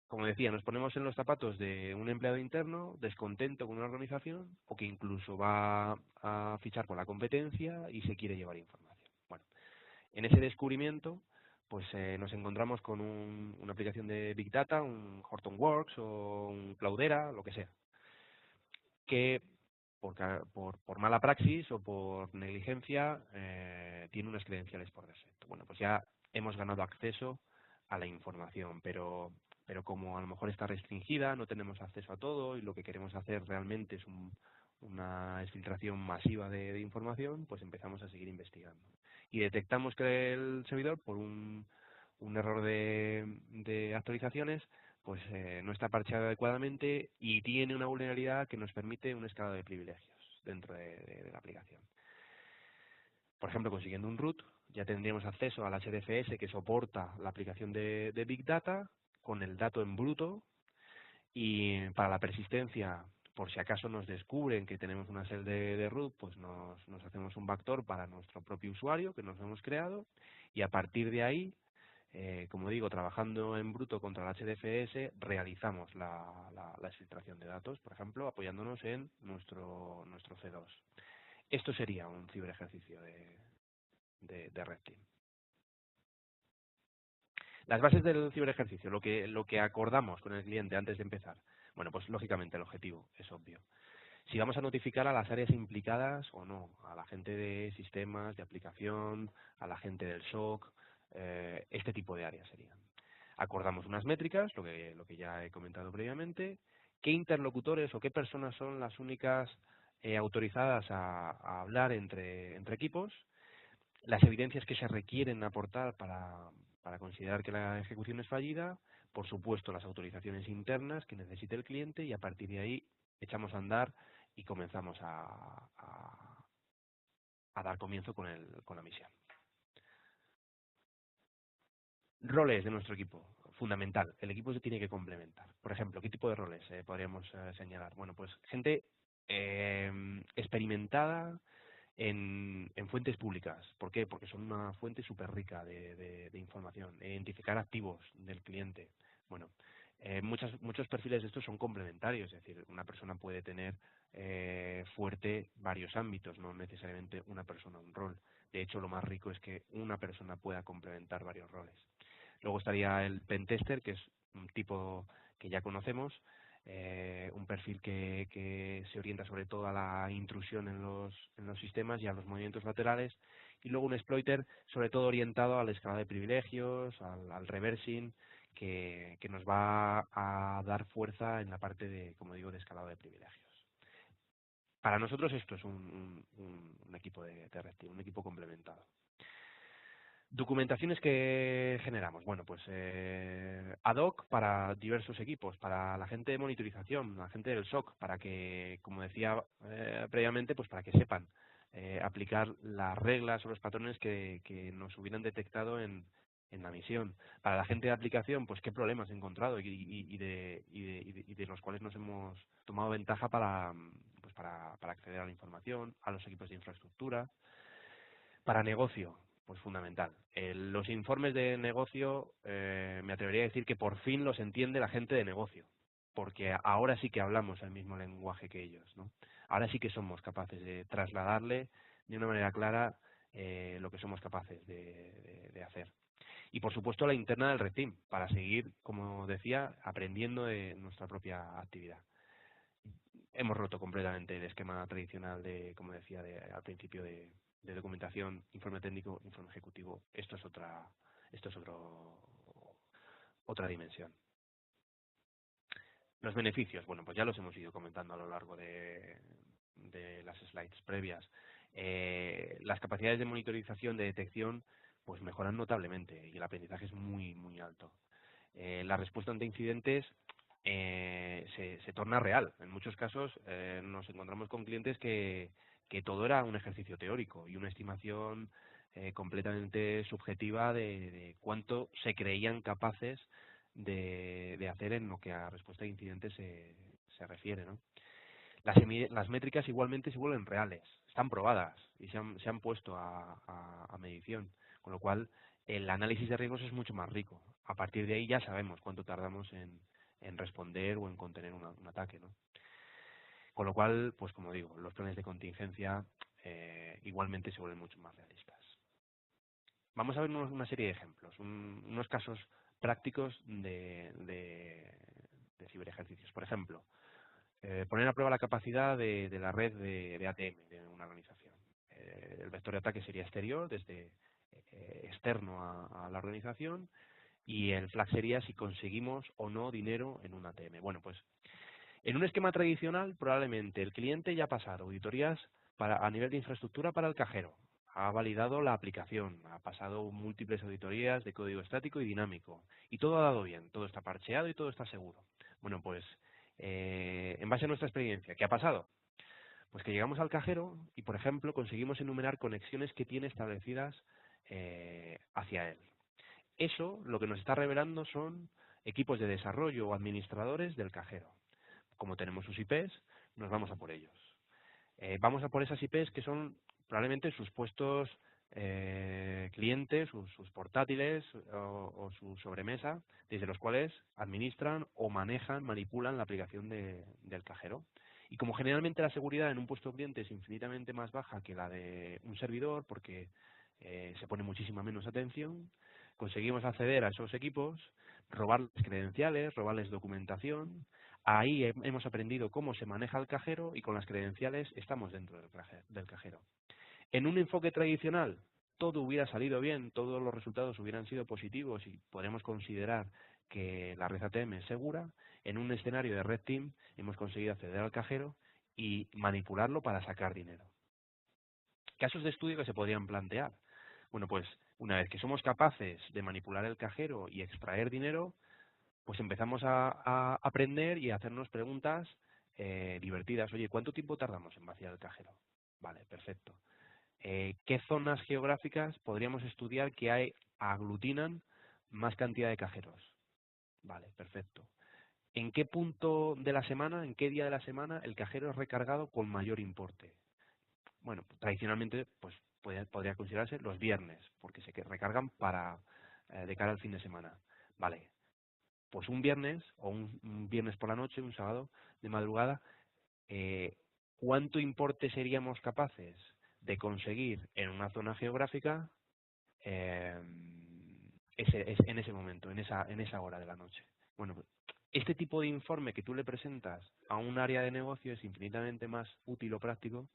Como decía, nos ponemos en los zapatos de un empleado interno descontento con una organización o que incluso va a fichar por la competencia y se quiere llevar información. Bueno, en ese descubrimiento pues nos encontramos con una aplicación de Big Data, un Hortonworks o un Cloudera, lo que sea, que por mala praxis o por negligencia tiene unas credenciales por defecto. Bueno, pues ya hemos ganado acceso a la información, pero como a lo mejor está restringida, no tenemos acceso a todo y lo que queremos hacer realmente es una exfiltración masiva de información, pues empezamos a seguir investigando. Y detectamos que el servidor, por un error de actualizaciones, pues no está parcheado adecuadamente y tiene una vulnerabilidad que nos permite un escalado de privilegios dentro de la aplicación. Por ejemplo, consiguiendo un root, ya tendríamos acceso al HDFS que soporta la aplicación de Big Data con el dato en bruto, y para la persistencia, por si acaso nos descubren que tenemos una shell de root, pues nos hacemos un backdoor para nuestro propio usuario que nos hemos creado, y a partir de ahí, como digo, trabajando en bruto contra el HDFS, realizamos la exfiltración de datos, por ejemplo, apoyándonos en nuestro C2. Esto sería un ciberejercicio de Red Team. Las bases del ciberejercicio, lo que acordamos con el cliente antes de empezar. Bueno, pues lógicamente el objetivo es obvio. Si vamos a notificar a las áreas implicadas o no, a la gente de sistemas, de aplicación, a la gente del SOC, este tipo de áreas serían. Acordamos unas métricas, lo que ya he comentado previamente, qué interlocutores o qué personas son las únicas autorizadas a hablar entre equipos, las evidencias que se requieren aportar para considerar que la ejecución es fallida, por supuesto las autorizaciones internas que necesite el cliente, y a partir de ahí echamos a andar y comenzamos a dar comienzo con la misión. Roles de nuestro equipo, fundamental. El equipo se tiene que complementar. Por ejemplo, ¿qué tipo de roles podríamos señalar? Bueno, pues gente experimentada en fuentes públicas. ¿Por qué? Porque son una fuente súper rica de información. Identificar activos del cliente. Bueno, muchos perfiles de estos son complementarios, es decir, una persona puede tener fuerte varios ámbitos, no necesariamente una persona un rol. De hecho, lo más rico es que una persona pueda complementar varios roles. Luego estaría el pentester, que es un tipo que ya conocemos, un perfil que se orienta sobre todo a la intrusión en los sistemas y a los movimientos laterales, y luego un exploiter sobre todo orientado a la escala de privilegios, al reversing, que nos va a dar fuerza en la parte de, como digo, de escalado de privilegios. Para nosotros esto es un equipo de red team, un equipo complementado. Documentaciones que generamos, bueno, pues ad hoc para diversos equipos, para la gente de monitorización, la gente del SOC, para que, como decía previamente, pues para que sepan aplicar las reglas o los patrones que nos hubieran detectado en la misión. Para la gente de aplicación, pues qué problemas he encontrado y de los cuales nos hemos tomado ventaja para acceder a la información, a los equipos de infraestructura. Para negocio, Pues fundamental. Los informes de negocio, me atrevería a decir que por fin los entiende la gente de negocio, porque ahora sí que hablamos el mismo lenguaje que ellos, ¿no? Ahora sí que somos capaces de trasladarle de una manera clara lo que somos capaces de hacer. Y por supuesto la interna del Red Team, para seguir, como decía, aprendiendo de nuestra propia actividad. Hemos roto completamente el esquema tradicional de, como decía al principio, de documentación, informe técnico, informe ejecutivo. Esto es otra dimensión. Los beneficios, bueno, pues ya los hemos ido comentando a lo largo de las slides previas. Las capacidades de monitorización, de detección, pues mejoran notablemente y el aprendizaje es muy, muy alto. La respuesta ante incidentes se torna real. En muchos casos nos encontramos con clientes que todo era un ejercicio teórico y una estimación completamente subjetiva de cuánto se creían capaces de hacer en lo que a respuesta a incidentes se refiere, ¿no? Las métricas igualmente se vuelven reales, están probadas y se han puesto a medición, con lo cual el análisis de riesgos es mucho más rico. A partir de ahí ya sabemos cuánto tardamos en responder o en contener un ataque, ¿no? Con lo cual, pues como digo, los planes de contingencia igualmente se vuelven mucho más realistas. Vamos a ver una serie de ejemplos, unos casos prácticos de ciberejercicios. Por ejemplo, poner a prueba la capacidad de la red de ATM de una organización. El vector de ataque sería exterior, desde externo a la organización, y el flag sería si conseguimos o no dinero en un ATM. Bueno, pues en un esquema tradicional, probablemente el cliente ya ha pasado auditorías a nivel de infraestructura para el cajero, ha validado la aplicación, ha pasado múltiples auditorías de código estático y dinámico, y todo ha dado bien, todo está parcheado y todo está seguro. Bueno, pues en base a nuestra experiencia, ¿qué ha pasado? Pues que llegamos al cajero y, por ejemplo, conseguimos enumerar conexiones que tiene establecidas hacia él. Eso lo que nos está revelando son equipos de desarrollo o administradores del cajero. Como tenemos sus IPs, nos vamos a por ellos. Vamos a por esas IPs que son probablemente sus puestos clientes, sus portátiles o su sobremesa, desde los cuales administran o manejan, manipulan la aplicación del cajero. Y como generalmente la seguridad en un puesto cliente es infinitamente más baja que la de un servidor, porque se pone muchísima menos atención, conseguimos acceder a esos equipos, robarles credenciales, robarles documentación. Ahí hemos aprendido cómo se maneja el cajero y con las credenciales estamos dentro del cajero. En un enfoque tradicional, todo hubiera salido bien, todos los resultados hubieran sido positivos y podemos considerar que la red ATM es segura. En un escenario de Red Team hemos conseguido acceder al cajero y manipularlo para sacar dinero. Casos de estudio que se podrían plantear. Bueno, pues una vez que somos capaces de manipular el cajero y extraer dinero, pues empezamos a aprender y a hacernos preguntas divertidas. Oye, ¿cuánto tiempo tardamos en vaciar el cajero? Vale, perfecto. ¿Qué zonas geográficas podríamos estudiar que aglutinan más cantidad de cajeros? Vale, perfecto. ¿En qué punto de la semana, en qué día de la semana el cajero es recargado con mayor importe? Bueno, tradicionalmente pues podría considerarse los viernes, porque se recargan de cara al fin de semana. Vale, pues un viernes o un viernes por la noche, un sábado de madrugada, ¿cuánto importe seríamos capaces de conseguir en una zona geográfica en ese momento, en esa hora de la noche? Bueno, pues, este tipo de informe que tú le presentas a un área de negocio es infinitamente más útil o práctico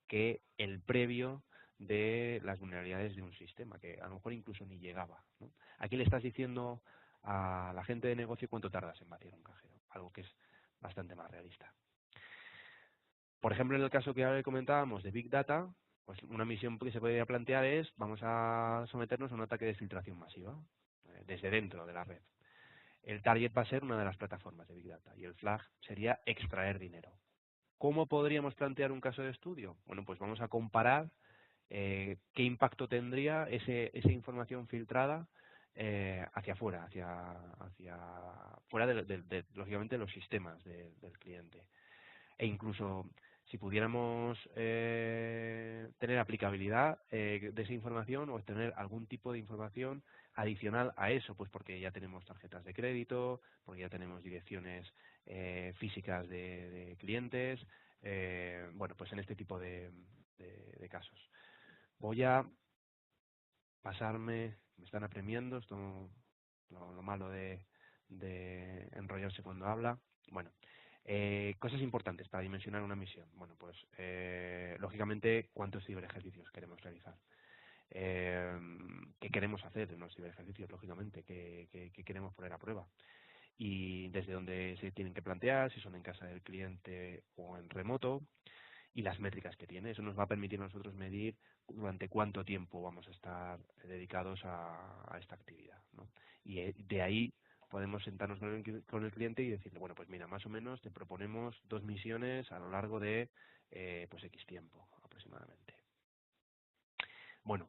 que el previo de las vulnerabilidades de un sistema, que a lo mejor incluso ni llegaba, ¿no? Aquí le estás diciendo a la gente de negocio cuánto tardas en vaciar un cajero, algo que es bastante más realista. Por ejemplo, en el caso que ahora comentábamos de Big Data, pues una misión que se podría plantear es: vamos a someternos a un ataque de filtración masiva desde dentro de la red. El target va a ser una de las plataformas de Big Data y el flag sería extraer dinero. ¿Cómo podríamos plantear un caso de estudio? Bueno, pues vamos a comparar qué impacto tendría esa información filtrada hacia afuera, hacia fuera lógicamente, los sistemas del cliente. E incluso Si pudiéramos tener aplicabilidad de esa información o tener algún tipo de información adicional a eso, pues porque ya tenemos tarjetas de crédito, porque ya tenemos direcciones físicas de clientes, bueno, pues en este tipo de casos. Voy a pasarme, me están apremiando, esto lo malo de enrollarse cuando habla. Bueno, cosas importantes para dimensionar una misión. Bueno, pues lógicamente, ¿cuántos ciberejercicios queremos realizar? ¿Qué queremos hacer en los ciberejercicios, lógicamente? ¿Qué queremos poner a prueba? Y desde dónde se tienen que plantear, si son en casa del cliente o en remoto, y las métricas que tiene. Eso nos va a permitir a nosotros medir durante cuánto tiempo vamos a estar dedicados a esta actividad, ¿no? Y de ahí podemos sentarnos con el cliente y decirle, bueno, pues mira, más o menos te proponemos 2 misiones a lo largo de pues X tiempo aproximadamente. Bueno,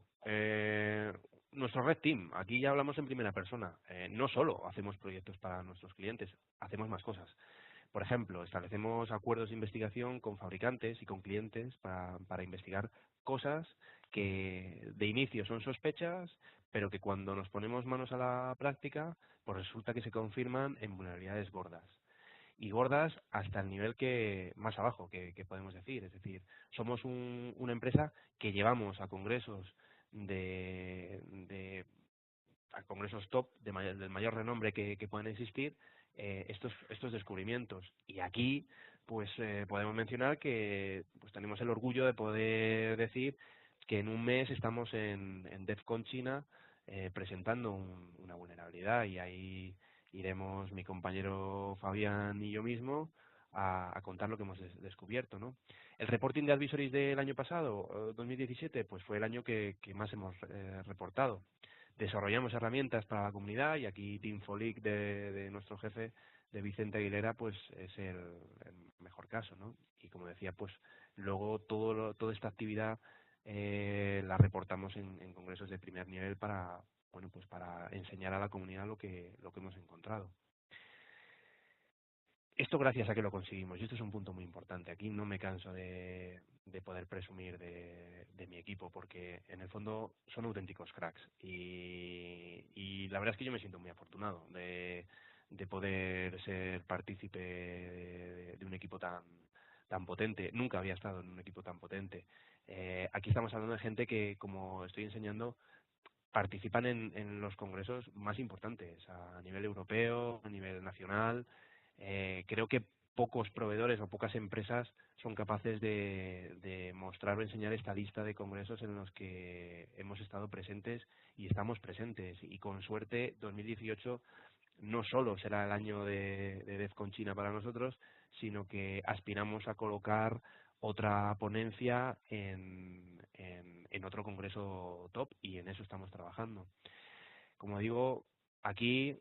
nuestro Red Team, aquí ya hablamos en primera persona. No solo hacemos proyectos para nuestros clientes, hacemos más cosas. Por ejemplo, establecemos acuerdos de investigación con fabricantes y con clientes para investigar cosas que de inicio son sospechas, pero que cuando nos ponemos manos a la práctica, pues resulta que se confirman en vulnerabilidades gordas. Y gordas hasta el nivel que más abajo que podemos decir. Es decir, somos una empresa que llevamos a congresos a congresos top del mayor renombre que pueden existir estos descubrimientos. Y aquí pues podemos mencionar que pues tenemos el orgullo de poder decir que en un mes estamos en DEF CON China presentando una vulnerabilidad, y ahí iremos mi compañero Fabián y yo mismo a contar lo que hemos descubierto, ¿no? El reporting de advisories del año pasado, 2017, pues fue el año que más hemos reportado. Desarrollamos herramientas para la comunidad, y aquí Team Folic de nuestro jefe, de Vicente Aguilera, pues es el mejor caso, ¿no? Y como decía, pues luego toda esta actividad la reportamos en congresos de primer nivel para, bueno, pues para enseñar a la comunidad lo que hemos encontrado. Esto gracias a que lo conseguimos, y esto es un punto muy importante. Aquí no me canso de poder presumir de mi equipo, porque en el fondo son auténticos cracks, y la verdad es que yo me siento muy afortunado de poder ser partícipe de un equipo tan potente. Nunca había estado en un equipo tan potente. Aquí estamos hablando de gente que, como estoy enseñando, participan en los congresos más importantes a nivel europeo, a nivel nacional. Creo que pocos proveedores o pocas empresas son capaces de mostrar o enseñar esta lista de congresos en los que hemos estado presentes y estamos presentes. Y con suerte, 2018 no solo será el año de DEF CON China para nosotros, sino que aspiramos a colocar otra ponencia en otro congreso top, y en eso estamos trabajando. Como digo, aquí,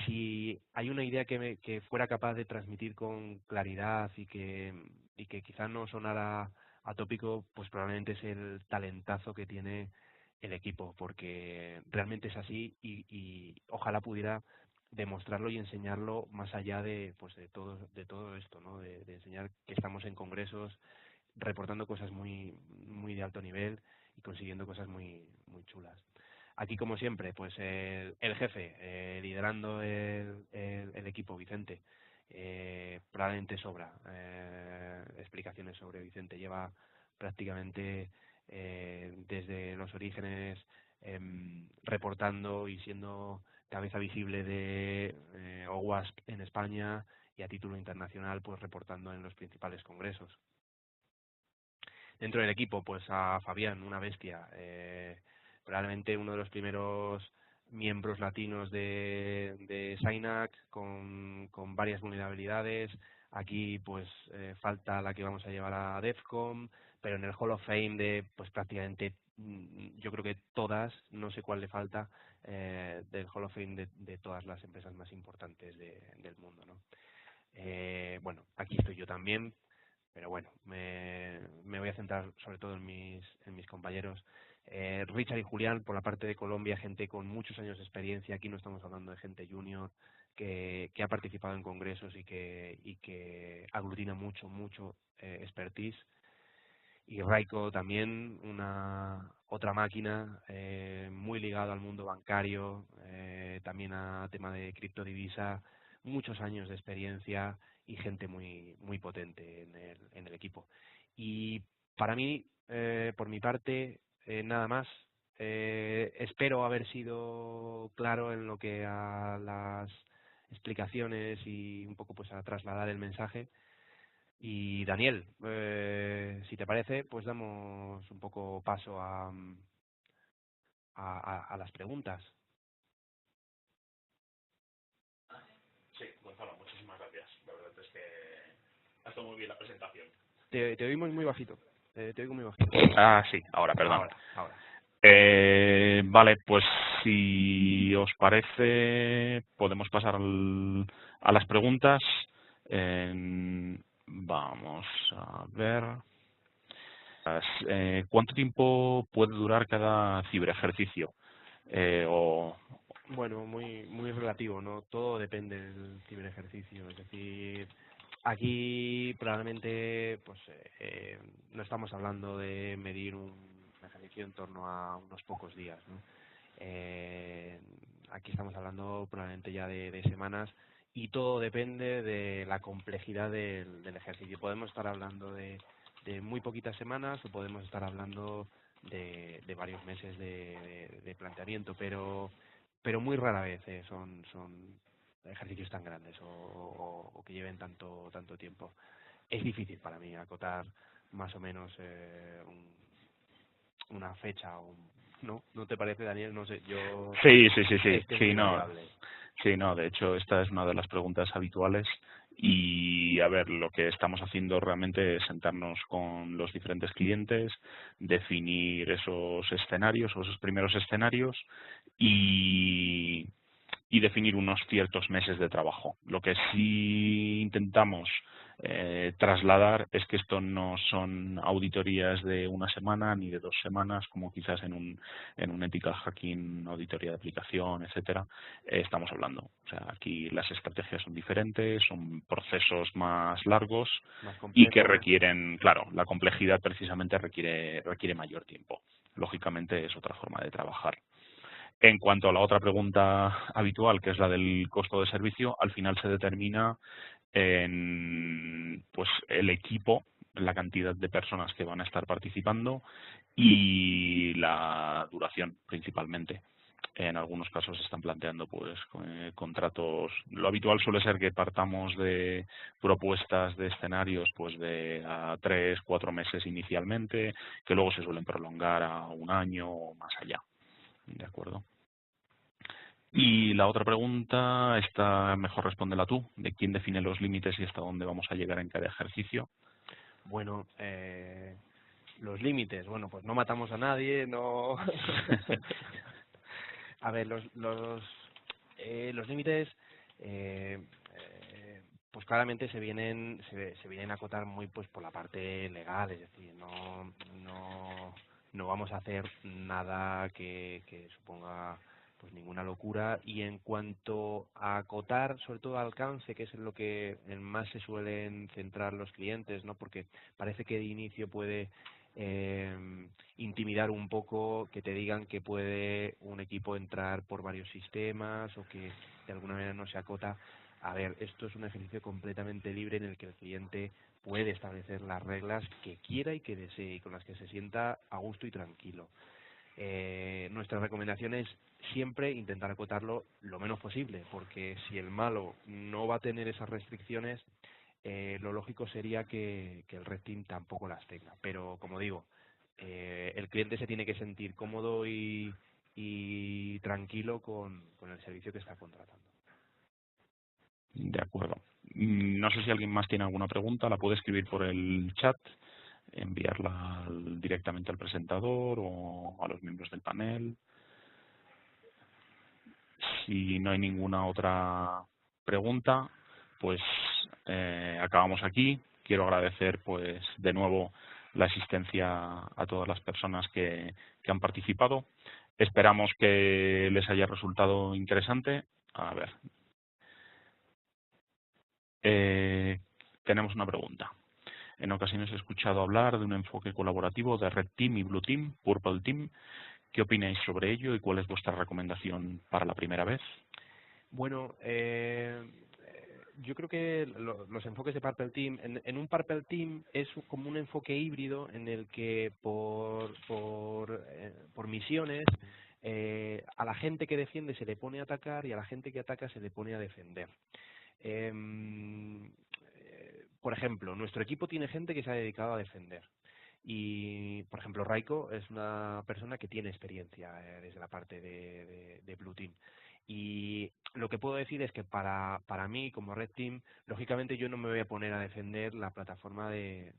si hay una idea que fuera capaz de transmitir con claridad y que quizá no sonara atópico, pues probablemente es el talentazo que tiene el equipo, porque realmente es así, y ojalá pudiera demostrarlo y enseñarlo más allá de todo esto, ¿no? De enseñar que estamos en congresos reportando cosas muy de alto nivel y consiguiendo cosas muy chulas. Aquí, como siempre, pues el jefe liderando el equipo, Vicente. Probablemente sobra explicaciones sobre Vicente. Lleva prácticamente desde los orígenes reportando y siendo cabeza visible de OWASP en España, y a título internacional pues reportando en los principales congresos. Dentro del equipo, pues a Fabián, una bestia, probablemente uno de los primeros miembros latinos de SINAC, con varias vulnerabilidades. Aquí pues falta la que vamos a llevar a DEFCON, pero en el Hall of Fame de pues prácticamente yo creo que todas, no sé cuál le falta, del Hall of Fame de todas las empresas más importantes del mundo, ¿no? Bueno, aquí estoy yo también, pero bueno, me voy a centrar sobre todo en mis compañeros. Richard y Julián, por la parte de Colombia, gente con muchos años de experiencia. Aquí no estamos hablando de gente junior que ha participado en congresos y que aglutina mucho expertise. Y Raiko también, otra máquina, muy ligado al mundo bancario, también a tema de criptodivisa, muchos años de experiencia y gente muy potente en el equipo. Y para mí, por mi parte, nada más. Espero haber sido claro en lo que a las explicaciones y un poco pues a trasladar el mensaje. Y Daniel, si te parece, pues damos un poco paso a las preguntas. Sí, Gonzalo, muchísimas gracias. La verdad es que ha estado muy bien la presentación. Te oímos muy bajito. Te oigo muy bajito. Ah, sí, ahora, perdón. Ahora. Vale, pues si os parece, podemos pasar a las preguntas. Vamos a ver. ¿Cuánto tiempo puede durar cada ciberejercicio? Bueno, muy relativo, ¿no? Todo depende del ciberejercicio. Es decir, aquí probablemente pues no estamos hablando de medir un ejercicio en torno a unos pocos días, ¿no? Aquí estamos hablando probablemente ya de semanas y todo depende de la complejidad del ejercicio. Podemos estar hablando de muy poquitas semanas o podemos estar hablando de varios meses de planteamiento, pero muy rara vez son ejercicios tan grandes o que lleven tanto tiempo. Es difícil para mí acotar más o menos una fecha ¿no te parece, Daniel? No sé, yo Sí, es muy variable. Sí, no, de hecho esta es una de las preguntas habituales y a ver, lo que estamos haciendo realmente es sentarnos con los diferentes clientes, definir esos escenarios o esos primeros escenarios y, y definir unos ciertos meses de trabajo. Lo que sí intentamos trasladar es que esto no son auditorías de una semana ni de 2 semanas, como quizás en un ethical hacking, auditoría de aplicación, etcétera, estamos hablando. O sea, aquí las estrategias son diferentes, son procesos más largos Más y que complejos. requieren, claro, la complejidad precisamente requiere mayor tiempo. Lógicamente es otra forma de trabajar. En cuanto a la otra pregunta habitual, que es la del costo de servicio, al final se determina en pues el equipo, la cantidad de personas que van a estar participando y la duración principalmente. En algunos casos se están planteando pues contratos. Lo habitual suele ser que partamos de propuestas de escenarios pues de a 3-4 meses inicialmente, que luego se suelen prolongar a 1 año o más allá. ¿De acuerdo? Y la otra pregunta, esta mejor respóndela tú, de quién define los límites y hasta dónde vamos a llegar en cada ejercicio. Bueno, los límites, bueno, pues no matamos a nadie, no. A ver, los límites, eh, pues claramente se vienen a acotar muy pues por la parte legal, es decir, no vamos a hacer nada que suponga pues ninguna locura. Y en cuanto a acotar, sobre todo alcance, que es en lo que en más se suelen centrar los clientes, ¿no? Porque parece que de inicio puede intimidar un poco, que te digan que puede un equipo entrar por varios sistemas o que de alguna manera no se acota. A ver, esto es un ejercicio completamente libre en el que el cliente puede establecer las reglas que quiera y que desee y con las que se sienta a gusto y tranquilo. Nuestra recomendación es siempre intentar acotarlo lo menos posible, porque si el malo no va a tener esas restricciones, lo lógico sería que el Red Team tampoco las tenga. Pero, como digo, el cliente se tiene que sentir cómodo y tranquilo con el servicio que está contratando. De acuerdo. No sé si alguien más tiene alguna pregunta, la puede escribir por el chat, enviarla directamente al presentador o a los miembros del panel. Si no hay ninguna otra pregunta, pues acabamos aquí. Quiero agradecer pues de nuevo la asistencia a todas las personas que han participado. Esperamos que les haya resultado interesante. A ver. Tenemos una pregunta. En ocasiones he escuchado hablar de un enfoque colaborativo de Red Team y Blue Team, Purple Team. ¿Qué opináis sobre ello y cuál es vuestra recomendación para la primera vez? Bueno, yo creo que los enfoques de Purple Team, en un Purple Team es como un enfoque híbrido en el que por misiones a la gente que defiende se le pone a atacar y a la gente que ataca se le pone a defender. Por ejemplo, nuestro equipo tiene gente que se ha dedicado a defender. Y, por ejemplo, Raiko es una persona que tiene experiencia desde la parte de Blue Team. Y lo que puedo decir es que para mí, como Red Team, lógicamente yo no me voy a poner a defender la plataforma de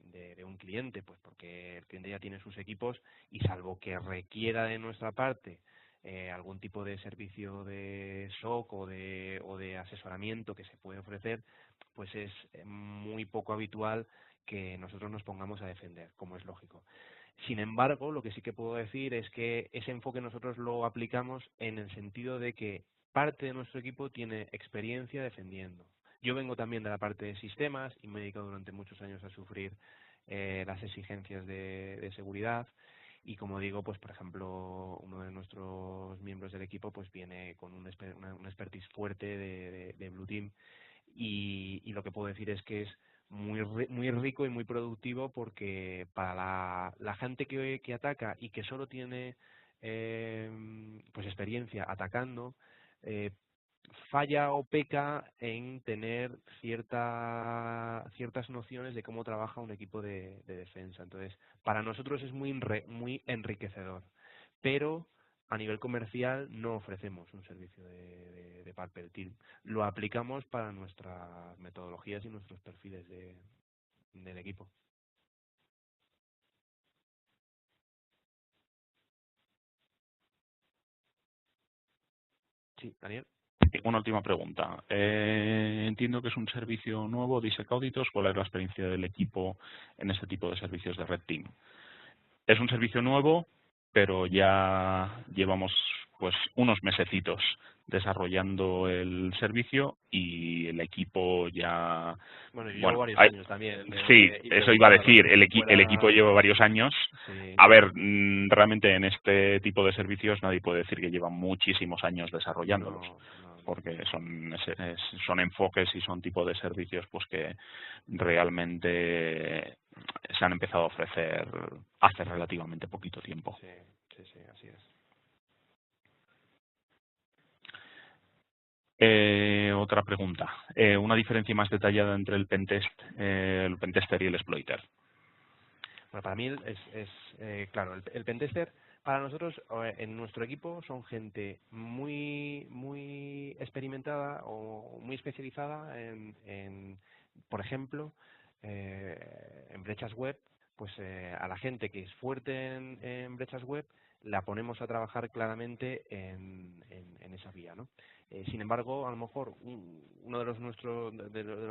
un cliente, pues porque el cliente ya tiene sus equipos y salvo que requiera de nuestra parte algún tipo de servicio de SOC o de asesoramiento que se puede ofrecer, pues es muy poco habitual que nosotros nos pongamos a defender, como es lógico. Sin embargo, lo que sí que puedo decir es que ese enfoque nosotros lo aplicamos en el sentido de que parte de nuestro equipo tiene experiencia defendiendo. Yo vengo también de la parte de sistemas y me he dedicado durante muchos años a sufrir las exigencias de seguridad. Y como digo, pues por ejemplo, uno de nuestros miembros del equipo pues viene con una expertise fuerte de Blue Team y lo que puedo decir es que es muy rico y muy productivo porque para la gente que ataca y que solo tiene pues experiencia atacando, eh, falla o peca en tener ciertas nociones de cómo trabaja un equipo de defensa. Entonces, para nosotros es muy enriquecedor, pero a nivel comercial no ofrecemos un servicio de Purple Team. Lo aplicamos para nuestras metodologías y nuestros perfiles del equipo. Sí, Daniel. Una última pregunta. Entiendo que es un servicio nuevo, Disec Auditos. ¿Cuál es la experiencia del equipo en este tipo de servicios de Red Team? Es un servicio nuevo, pero ya llevamos pues unos mesecitos desarrollando el servicio y el equipo ya... Bueno, yo llevo varios hay, años también sí, y eso iba a preguntando a los decir, que estén el equipo fuera. lleva varios años. Sí. A ver, realmente en este tipo de servicios nadie puede decir que lleva muchísimos años desarrollándolos, No. porque son enfoques y son tipos de servicios pues que realmente se han empezado a ofrecer hace relativamente poquito tiempo. Sí, así es. Otra pregunta. Una diferencia más detallada entre el pentester y el exploiter. Bueno, para mí claro, el pentester, para nosotros, en nuestro equipo, son gente muy experimentada o muy especializada por ejemplo, en brechas web, pues a la gente que es fuerte en brechas web, la ponemos a trabajar claramente en esa vía, ¿no? Sin embargo, a lo mejor uno de los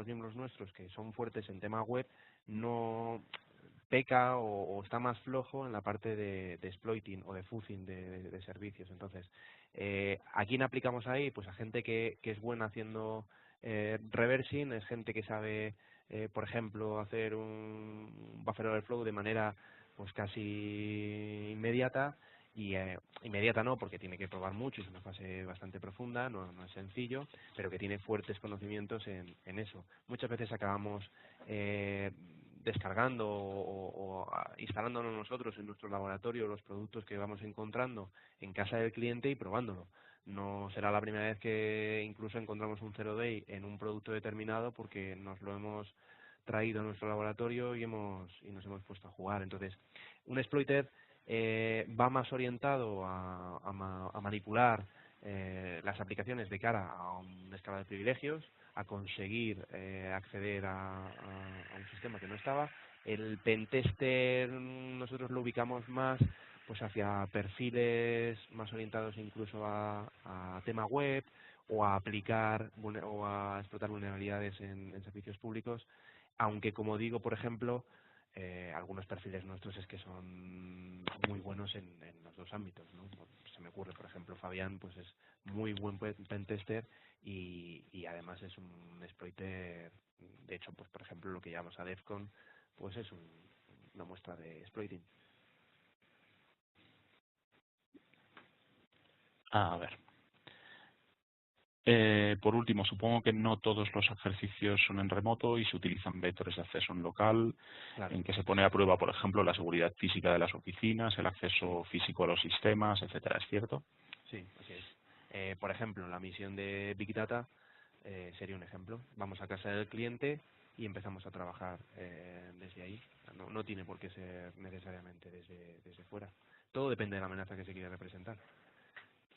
miembros nuestros que son fuertes en tema web no peca o está más flojo en la parte de exploiting o de fuzzing de servicios. Entonces, ¿a quién aplicamos ahí? Pues a gente que es buena haciendo reversing, es gente que sabe, por ejemplo, hacer un buffer overflow de manera pues casi inmediata. Y inmediata no, porque tiene que probar mucho, es una fase bastante profunda, no es sencillo, pero que tiene fuertes conocimientos en eso. Muchas veces acabamos descargando o instalándonos nosotros en nuestro laboratorio los productos que vamos encontrando en casa del cliente y probándolo. No será la primera vez que incluso encontramos un zero day en un producto determinado porque nos lo hemos traído a nuestro laboratorio y nos hemos puesto a jugar. Entonces, un exploiter va más orientado a manipular las aplicaciones de cara a una escala de privilegios, a conseguir acceder a un sistema que no estaba. El pentester nosotros lo ubicamos más pues hacia perfiles más orientados incluso a tema web o a aplicar o a explotar vulnerabilidades en servicios públicos, aunque como digo, por ejemplo, algunos perfiles nuestros es que son muy buenos en los dos ámbitos, ¿no? Se me ocurre, por ejemplo, Fabián pues es muy buen pentester y además es un exploiter. De hecho, pues por ejemplo, lo que llamamos a DEFCON pues es una muestra de exploiting. A ver. Por último, supongo que no todos los ejercicios son en remoto y se utilizan vectores de acceso en local, Claro. en que se pone a prueba, por ejemplo, la seguridad física de las oficinas, el acceso físico a los sistemas, etcétera. ¿Es cierto? Sí, así es. Por ejemplo, la misión de Big Data sería un ejemplo. Vamos a casa del cliente y empezamos a trabajar desde ahí. No tiene por qué ser necesariamente desde fuera. Todo depende de la amenaza que se quiere representar.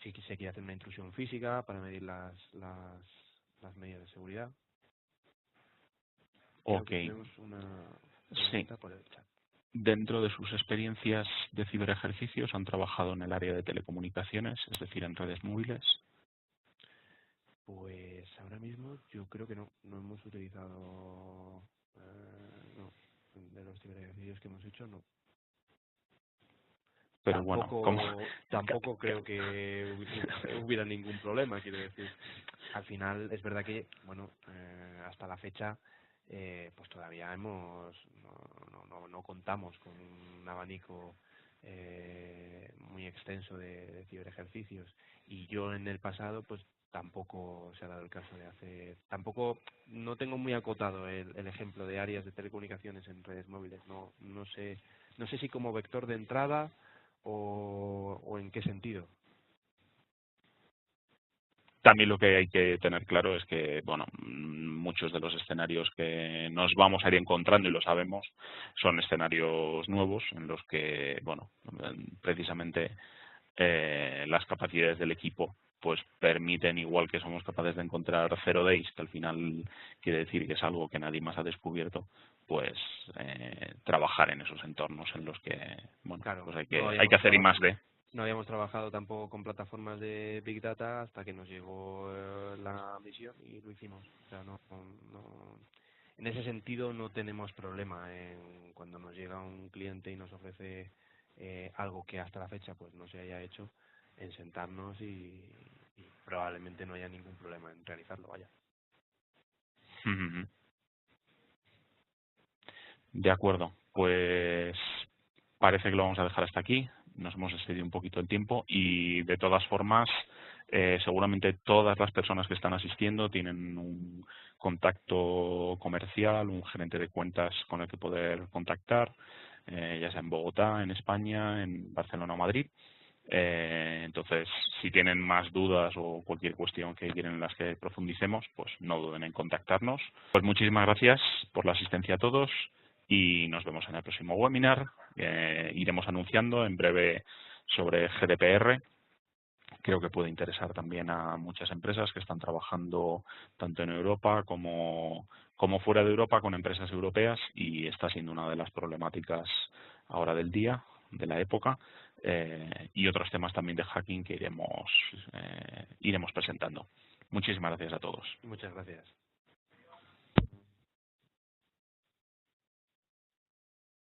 Si se quiere hacer una intrusión física para medir las medidas de seguridad. Creo Ok. que tenemos una Sí. pregunta por el chat. Dentro de sus experiencias de ciberejercicios, ¿han trabajado en el área de telecomunicaciones, es decir, en redes móviles? Pues ahora mismo yo creo que no hemos utilizado, no, de los ciberejercicios que hemos hecho, no. Pero bueno, Tampoco creo que hubiera ningún problema, quiero decir. Al final es verdad que, bueno, hasta la fecha, pues todavía no contamos con un abanico muy extenso de ciberejercicios. Y yo en el pasado, pues tampoco se ha dado el caso de hacer, no tengo muy acotado el ejemplo de áreas de telecomunicaciones en redes móviles. No sé si como vector de entrada o en qué sentido. También lo que hay que tener claro es que, bueno, muchos de los escenarios que nos vamos a ir encontrando, y lo sabemos, son escenarios nuevos en los que, bueno, precisamente las capacidades del equipo pues permiten, igual que somos capaces de encontrar zero days, que al final quiere decir que es algo que nadie más ha descubierto, pues trabajar en esos entornos en los que, bueno, Claro, pues hay que hacer I+D. No habíamos trabajado tampoco con plataformas de Big Data hasta que nos llegó la misión y lo hicimos. O sea, en ese sentido no tenemos problema en cuando nos llega un cliente y nos ofrece algo que hasta la fecha pues no se haya hecho, en sentarnos y probablemente no haya ningún problema en realizarlo, vaya. De acuerdo, pues parece que lo vamos a dejar hasta aquí. Nos hemos excedido un poquito el tiempo y de todas formas seguramente todas las personas que están asistiendo tienen un contacto comercial, un gerente de cuentas con el que poder contactar, ya sea en Bogotá, en España, en Barcelona o Madrid. Entonces, si tienen más dudas o cualquier cuestión que quieren en las que profundicemos, pues no duden en contactarnos. Pues muchísimas gracias por la asistencia a todos y nos vemos en el próximo webinar. Iremos anunciando en breve sobre GDPR. Creo que puede interesar también a muchas empresas que están trabajando tanto en Europa como fuera de Europa con empresas europeas y está siendo una de las problemáticas ahora del día, de la época, y otros temas también de hacking que iremos presentando. Muchísimas gracias a todos. Muchas gracias.